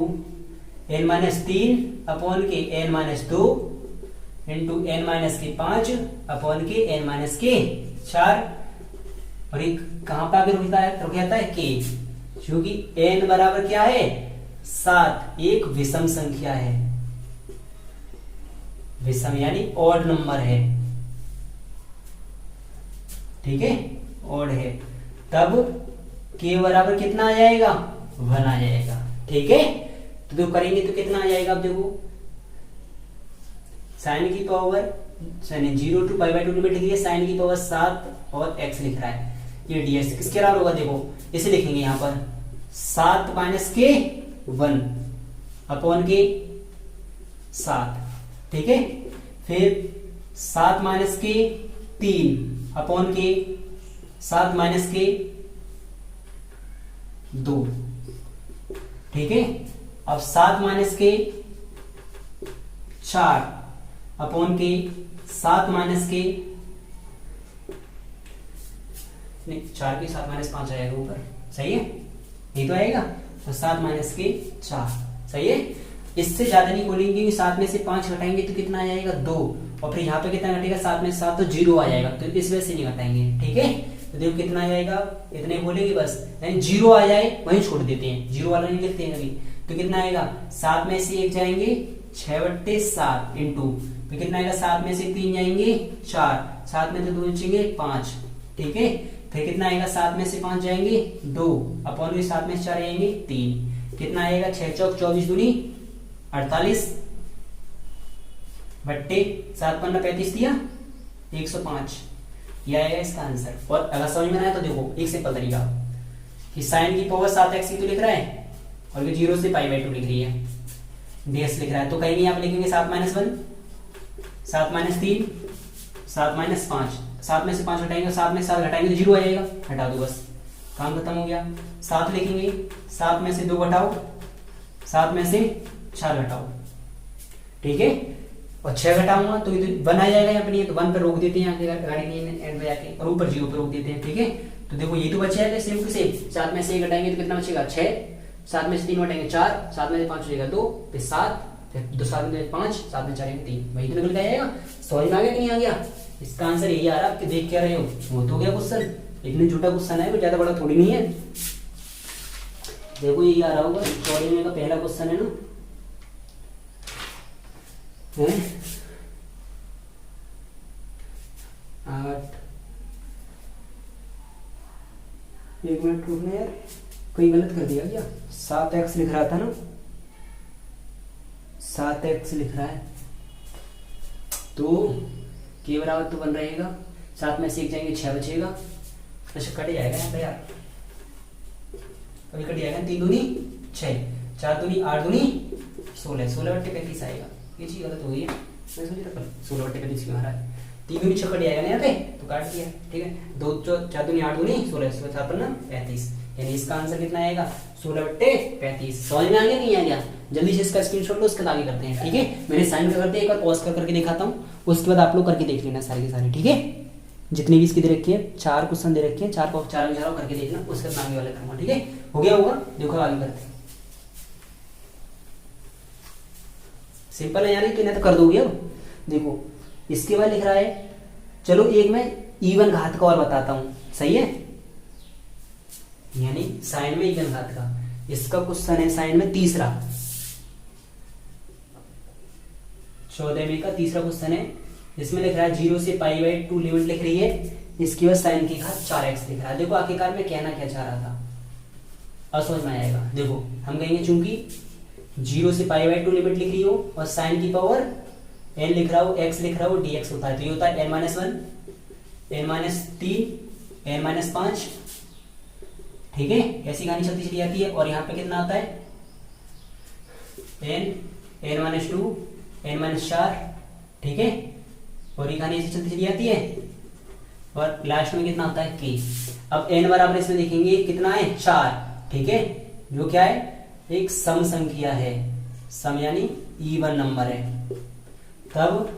n-3 अपॉन के n-2 इंटू n-5 अपॉन के n-4, और एक कहां पर रुक जाता है k, क्योंकि n बराबर क्या है 7, एक विषम संख्या है, विषम यानी ऑड नंबर है, ठीक है, ऑड है, तब k बराबर कितना आ जाएगा 1 आ जाएगा, ठीक है। तो जो करेंगे तो कितना आ जाएगा, आप देखो साइन की पावर 0 टू π/2 लिमिट लिखी है, साइन की पावर 7 और x लिख रहा है, ये ds किसके बराबर होगा, देखो इसे लिखेंगे यहाँ पर 7 माइनस के 1 अपॉन के 7, ठीक है। फिर 7 माइनस के 3 अपॉन के 7 माइनस के 2, ठीक है। अब 7 माइनस के 4 अपॉन के 7 माइनस के नहीं 4 के 7 माइनस 5 आएगा ऊपर, सही है, ये तो आएगा, तो 7 माइनस के 4, सही है। इससे ज्यादा नहीं बोलेंगे, 7 में से 5 घटाएंगे तो कितना आ जाएगा 2, और फिर यहाँ पे कितना घटेगा 7 में से 7 तो 0 आ जाएगा, तो इस वजह से नहीं घटाएंगे, ठीक है। तो देखो कितना आ जाएगा, इतने बोलेंगे बस, यानी 0 आ जाए वहीं छोड़ देते हैं, 0 वाला नहीं लिखते हैं कभी। तो कितना आएगा 7 में से 1 जाएंगे 6/7 इंटू, तो कितना आएगा 7 में से 3 जाएंगे 4, 7 में से 2 बचेंगे 5, ठीक है। फिर कितना आएगा 7 में से 5 जाएंगे 2 अपॉन में 7 में से 4 जाएंगे 3, कितना आएगा 6 चौक 24 दूनी 48 बट्टे 7 पन्ना 35 दिया 105, यह आएगा इसका आंसर। और अगर समझ में आया तो देखो एक सिंपल तरीका कि साइन की पावर 7x की तो लिख रहा है और ये 0 से π/2 लिख रही है, ds लिख रहा है, तो कहीं नहीं आप लिखेंगे 7-1 7 - 3 7 - 5, 7 में से 5 हटाएंगे, 7 में से 7 घटाएंगे तो 0 आ जाएगा, हटा दो बस, काम खत्म हो गया। 7 लिखेंगे, 7 में से 2 घटाओ, 7 में से 4 घटाओ, ठीक है। और 6 घटाऊंगा तो 1 आ जाएगा यहाँ पर, तो 1 पर रोक देते हैं गाड़ी के एंड में जाके, और ऊपर 0 पर रोक देते हैं, ठीक है। तो देखो ये तो बचा है सेम टू सेम, 7 में से 1 घटाएंगे तो कितना बचेगा 6, 7 में से 3 घटाएंगे 4, 7 में से 5 बचेगा 2, फिर 7, फिर 2 7 में 5, 7 में 4 में 3, वही तो निकल के आएगा। समझ में आ गया कि नहीं आ गया? इसका आंसर यही आ रहा है। आप देख क्या रहे हो, वो तो गया क्वेश्चन, लेकिन छोटा क्वेश्चन है, ज्यादा बड़ा थोड़ी नहीं है। देखो यही आ रहा होगा, 14 का पहला क्वेश्चन है ना, है 8, 1 मिनट रुकना यार, कोई गलत कर दिया क्या? 7x लिख रहा था ना, 7x लिख रहा है, तो के बराबर तो बन रहेगा 7 में से 1 जाएंगे 6 बचेगा, अच्छा कट जाएगा यहाँ पे यार, कभी कट जाएगा, 3 दूनी 6, 4 दूनी 8 दूनी 16, 16/35 आएगा। ये चीज गलत हो गई है, मैं सोच रहा था 16/35 क्यों आ रहा है, 3 दूनी 6 कट जाएगा ना यहाँ पे, तो काट दिया, ठीक है। 2 4 दूनी 8 दूनी 16, 4 पर ना 35, यानी इसका आंसर कितना आएगा 16/35। समझ में आ गया नहीं आ गया? जल्दी से इसका स्क्रीनशॉट लो, उसके बाद आगे करते हैं, ठीक है। मैंने साइन कर करते एक बार पॉज कर करके दिखाता हूँ, उसके बाद आप लोग करके देख लेना सारे के सारे, ठीक है। जितनी भी इसकी दे रखी है, 4 क्वेश्चन दे रखे हैं, 4 को 4 करके देखना, उसके बाद आगे वाले करूंगा, ठीक है। हो गया होगा, देखो आगे करते हैं। सिंपल है यार, तो इन्हें तो कर दोगे। अब देखो इसके बाद लिख रहा है, चलो एक मैं इवन घात का और बताता हूं, सही है, यानी साइन में इवन घात का, इसका क्वेश्चन है साइन में तीसरा, 14वें का तीसरा क्वेश्चन है। इसमें लिख रहा है 0 से π/2 लिमिट लिख रही है, इसके बाद साइन की घात 4x लिख रहा है। देखो आखिरकार में कहना क्या चाह रहा था, अब समझ में आएगा। देखो हम कहेंगे चूंकि 0 से π/2 लिमिट लिख रही हो और साइन की पावर n लिख रहा हो, x लिख रहा हो, dx होता है, तो ये होता है n-1, n-3, n-5, ठीक है। ऐसी कहानी चलती चली जाती है। और यहाँ पे कितना आता है n-2, n-4, ठीक है। और ये कहानी ऐसी चलती चली जाती है, और लास्ट में कितना होता है k। अब n बराबर इसमें देखेंगे कितना है 4, ठीक है, जो क्या है एक सम संख्या है, सम यानी इवन नंबर है। तब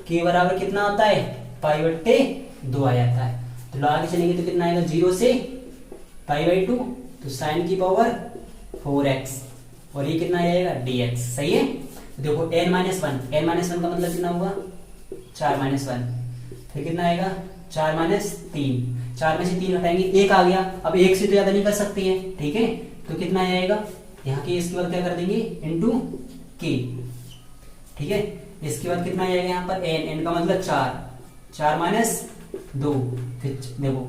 k बराबर कितना आता है π/2 आ जाता है। तो आगे चलेंगे तो कितना आएगा 0 से π/2, तो साइन की पावर 4x, और ये कितना आएगा dx, सही है। देखो n-1 का मतलब कितना हुआ 4-1, फिर कितना आएगा 4-3, 4 में से 3 हटाएंगे 1 आ गया। अब 1 से तो ज्यादा नहीं कर सकते हैं, ठीक है, तो कितना आएगा यहाँ के, इसके बाद क्या कर देंगे इनटू k, ठीक है। इसके बाद कितना आएगा यहाँ पर n का मतलब 4-2, फिर देखो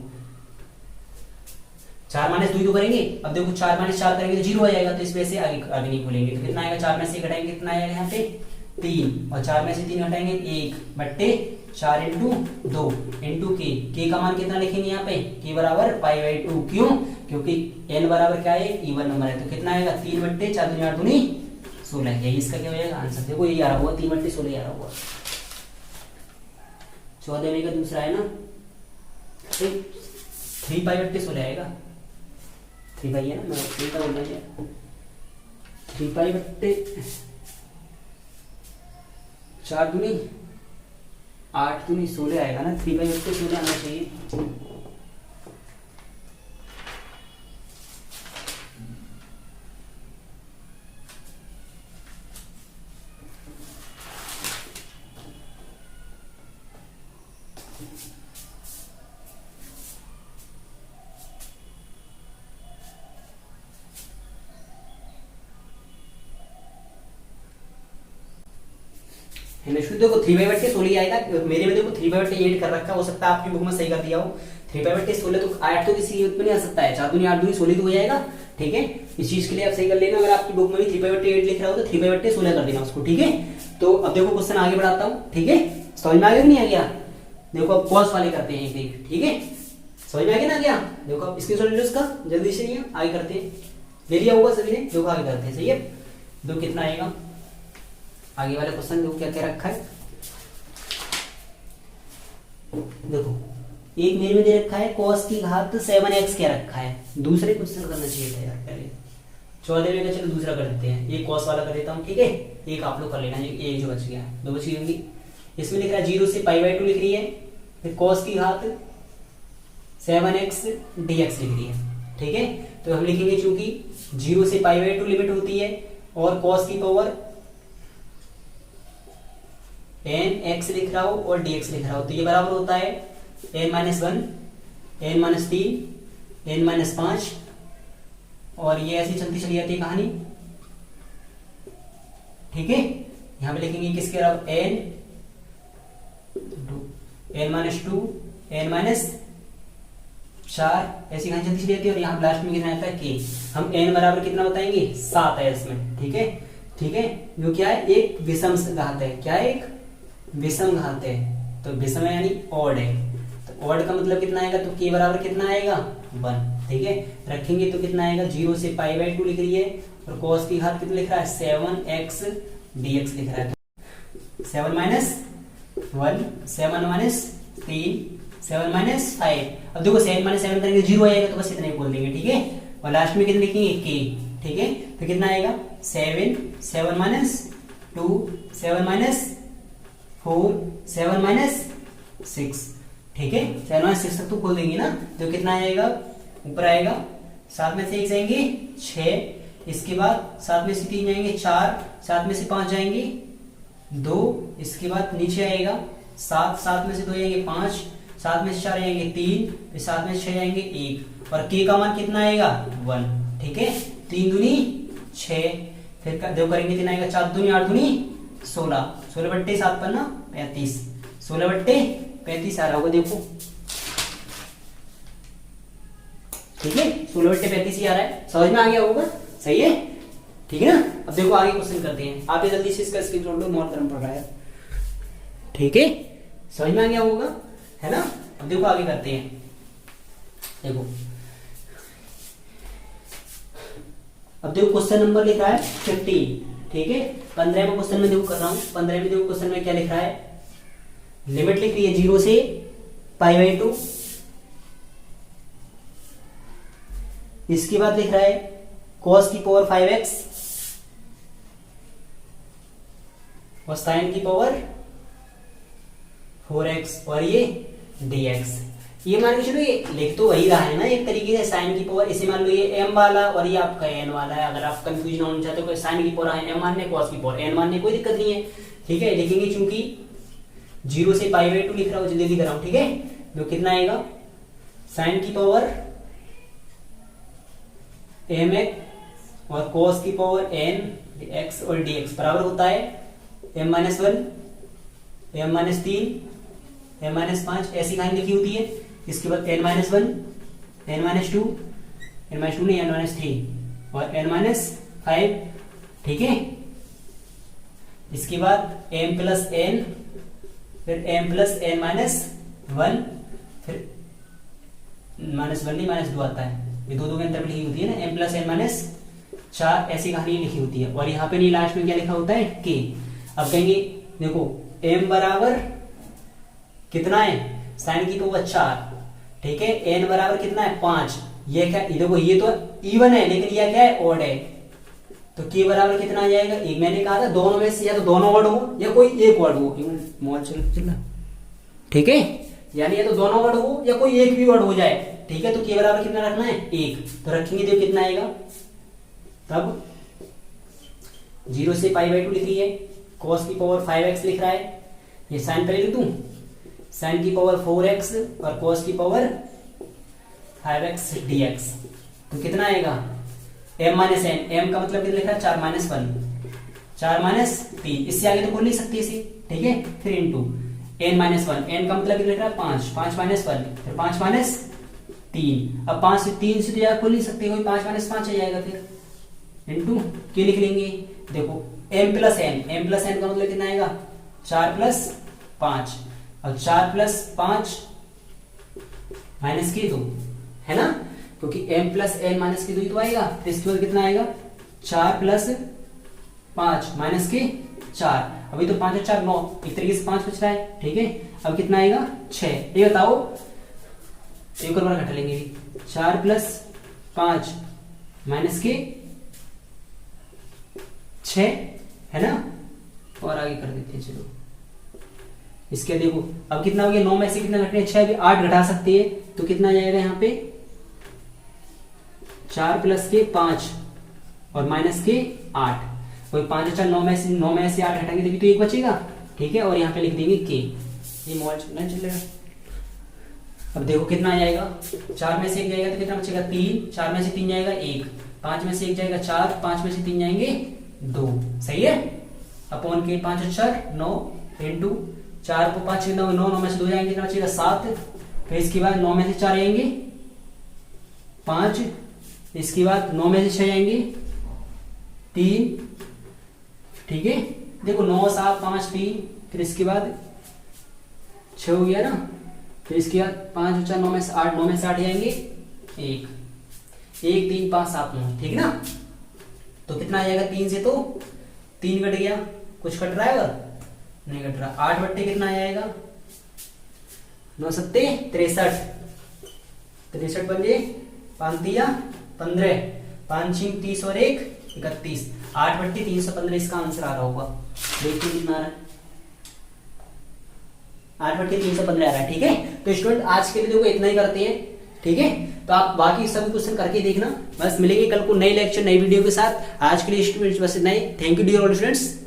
4-2 तो करेंगे। अब देखो 4-4 करेंगे तो 0 आ जाएगा, तो इस वजह से आगे नहीं खोलेंगे, तो कितना आएगा 4 में से 1 हटाएंगे कितना आएगा यहाँ पे 3, और 4 में से 3 हटाएंगे 1/4 × 2 × k का मान कितना लिखेंगे यहाँ पे k बराबर π/2, क्यों, क्योंकि n बराबर क्या है इवन नंबर है, तो कितना आएगा 3/4 दूनी 16, यही इसका क्या हो जाएगा आंसर। देखो यही आ रहा होगा 3/16 आ रहा होगा। 14वें का दूसरा है ना, 3π/16 आएगा, 3 है ना, मैं 3 का बोलना चाहिए, 3π/4 दूनी 8 दूनी 16 आएगा ना, 3π/16 आना चाहिए। देखो 3/16 आएगा, मेरे में देखो 3/8 कर रखा, हो सकता है आपकी बुक में सही कर दिया हो। 3/16 तो 8 तो किसी यूथ में नहीं आ सकता है, 4 दूनी 8 दूनी 16 तो हो जाएगा, ठीक है। इस चीज के लिए आप सही कर लेना, अगर आपकी बुक में भी 3/8 लिख रहा हो तो 3/16 कर देना उसको, ठीक है। तो अब देखो क्वेश्चन आगे बढ़ाता हूँ, ठीक है, समझ में आ गया नहीं आ गया? देखो अब कॉस वाले करते हैं एक, ठीक है, समझ में आ गया ना गया? देखो अब स्क्रीनशॉट ले लो इसका, जल्दी से नहीं आगे करते हैं, ले लिया होगा सभी ने, देखो आगे करते हैं, सही है। दो कितना आएगा आगे वाला क्वेश्चन, देखो क्या क्या रखा है। देखो एक मेरे में दे रखा है cos की घात 7x क्या रखा है, दूसरे क्वेश्चन करना चाहिए था यार पहले। 14वें का चलो दूसरा कर देते हैं, ये cos वाला कर देता हूँ, ठीक है। एक आप लोग कर लेना, ये जो बच गया है, 2 बच गई होंगी। इसमें लिख रहा है 0 से π/2 लिख रही है, फिर cos की घात 7x dx लिख रही है, ठीक है। तो हम लिखेंगे चूंकि 0 से π/2 लिमिट होती है और cos की पावर एन एक्स लिख रहा हूं और dx लिख रहा हूं, तो ये बराबर होता है n-1, n-3, n-5, और ये ऐसी चलती चली जाती है कहानी। ठीक है, यहां पे लिखेंगे किसके बराबर n-2, n-4, ऐसी कहानी चलती चली जाती है। और यहाँ लास्ट में कितना आता है k, हम n बराबर कितना बताएंगे 7 है इसमें। ठीक है, ठीक है, जो क्या है एक विषम घात है, क्या है एक विषम घात है, तो विषम है यानी ऑड है, तो ऑड का मतलब कितना आएगा, तो k बराबर कितना आएगा 1। ठीक है, रखेंगे तो कितना आएगा 0 से π/2 लिख रही है, और cos की घात कितना लिख रहा है 7x dx लिख रहा है, तो 7 - 1, 7 - 3, 7 - 5। अब देखो 7 - 7 करेंगे 0 आएगा, तो बस इतना ही बोल देंगे। ठीक है, और लास्ट में कितना लिखेंगे k। ठीक है, तो कितना आएगा 7, 7 - 2, 7 - 4, 7 - 6। ठीक है, 7 - 6 तक तो खोल देंगे ना, तो कितना आएगा ऊपर आएगा 7 में से 1 जाएंगे 6, इसके बाद 7 में से 3 जाएंगे 4, 7 में से 5 जाएंगे 2, इसके बाद नीचे आएगा 7, 7 में से 2 जाएंगे 5, 7 में से 4 जाएंगे 3, फिर 7 में से 6 जाएंगे 1, और k का मान कितना आएगा 1। ठीक है, 3 दूनी 6, फिर जो करेंगे कितना आएगा 4 दूनी 8 दूनी 16, 16/7 पर ना 35, 16/35 आ रहा होगा देखो। ठीक है, 16/35 ही आ रहा है, समझ में आ गया होगा, सही है। ठीक है ना, अब देखो आगे क्वेश्चन करते हैं, आप ये जल्दी से इसका स्क्रीनशॉट लो, बहुत गर्म पड़ रहा है। ठीक है, समझ में आ गया होगा, है ना। अब देखो आगे करते हैं, देखो अब देखो क्वेश्चन नंबर लिख रहा है 15। ठीक है, 15 में क्वेश्चन में देखो कर रहा हूं, 15 में देखो क्वेश्चन में क्या लिख रहा है, लिमिट लिख रही है 0 से π/2, इसके बाद लिख रहा है cos की पावर 5x और sin की पावर 4x, और ये dx। ये मान के चलो ये लिख तो वही रहा है ना एक तरीके से, sin की पावर, इसे मान लो ये m वाला और ये आपका n वाला है। अगर आप कंफ्यूजन होना चाहते हो sin की पावर m मानने, cos की पावर n मानने, कोई दिक्कत नहीं है। ठीक है, लिखेंगे चूंकि 0 से π/2 लिख रहा हूं, जल्दी कर रहा हूं। ठीक है, जो कितना आएगा sin की पावर mx और cos की पावर n x और dx बराबर होता है m-1, m-3, m-5, ऐसी कहानी लिखी होती है। इसके बाद n-1, n-2, n-2 नहीं n-3 और n-5। ठीक है, इसके बाद m + n, फिर m + n-1, फिर -1 नहीं -2 आता है, ये दो के अंतर में लिखी होती है ना, m + n - 4, ऐसी कहानी लिखी होती है। और यहाँ पे नहीं लास्ट में क्या लिखा होता है k। अब कहेंगे देखो m बराबर कितना है sin की पावर 4। ठीक है, n बराबर कितना है 5, ये क्या, देखो ये तो इवन है लेकिन यह क्या है ऑड है, तो k बराबर कितना आ जाएगा, एक मैंने कहा था दोनों में से या तो दोनों ऑड हो या कोई एक ऑड हो। ठीक है, यानी या तो दोनों ऑड हो या कोई एक भी ऑड हो जाए। ठीक है, तो k बराबर कितना रखना है 1, तो रखेंगे तो कितना आएगा, तब 0 से π/2 लिख रही है, cos की पावर 5x लिख रहा है, ये sin पहले लिख दूं, sin की पावर 4x और cos की पावर 5x dx, तो कितना आएगा m - n, m का मतलब कितना लिखा है 4 - 1, 4 - 3, इससे आगे तो बोल नहीं सकती इसे। ठीक है, फिर इंटू n - 1, n का मतलब कितना लिख रहा है 5, 5 - 1, फिर 5 - 3, अब 5 से 3 से तो यार खोल नहीं सकते, कोई 5 - 5 आ जाएगा, फिर इंटू क्या लिख लेंगे, देखो m + n का मतलब कितना आएगा 4 + 5, और 4 + 5 -2 है ना, क्योंकि m + n -2 तो आएगा, फिर इसके बाद कितना आएगा 4 + 5 -4, अभी तो 5 और 4 9, एक तरीके से 5 बच रहा है। ठीक है, अब कितना आएगा 6, ये बताओ, एक और बार घटा लेंगे, 4 + 5 -6 है ना, और आगे कर देते हैं चलो। इसके देखो अब कितना हो गया, 9 में से कितना घटने 6, अभी 8 घटा सकते हैं, तो कितना आ जाएगा यहाँ पे 4 + 5 और -8, वही 5 और 4 9 में से 8 हटाएंगे तभी तो 1 बचेगा। ठीक है, और यहाँ पे लिख देंगे के, ये मोबाइल नहीं चलेगा। अब देखो कितना आ जाएगा, 4 में से 1 जाएगा तो कितना बचेगा 3, 4 में से 3 जाएगा 1, 5 में से 1 जाएगा 4, 5 में से 3 जाएंगे 2, सही है। अपॉन के 5 और 4 9 इंटू 4 को 5 9, 9 में से 2 जाएंगे कितना बचेगा 7, फिर इसके बाद 9 में से 4 जाएंगे 5, इसके बाद 9 में से 6 जाएंगे 3, ठीक है। देखो 9 7 5 3, फिर इसके बाद 6 हो गया ना, फिर इसके बाद 5 और 4 9 में से 8, 9 में से 8 जाएंगे 1, 1 3 5 7 9, ठीक ना। तो कितना आ जाएगा 3 से, तो 3 कट गया, कुछ कट रहा है और नहीं कट रहा। 8 बट्टे कितना आ जाएगा 9 सत्ते 63, 63 बन 5 दिया 15, 5 6 30 और 1 31, 8 बट्टे 315 इसका आंसर आ रहा होगा। देखिए कितना आ रहा है, 8 बट्टे 315 आ रहा है, ठीक है। तो स्टूडेंट आज के लिए देखो इतना ही करते हैं, ठीक है। तो आप बाकी सभी क्वेश्चन करके देखना, बस मिलेंगे कल को नए लेक्चर नई वीडियो के साथ। आज के लिए स्टूडेंट्स बस इतना ही। Thank you dear all students.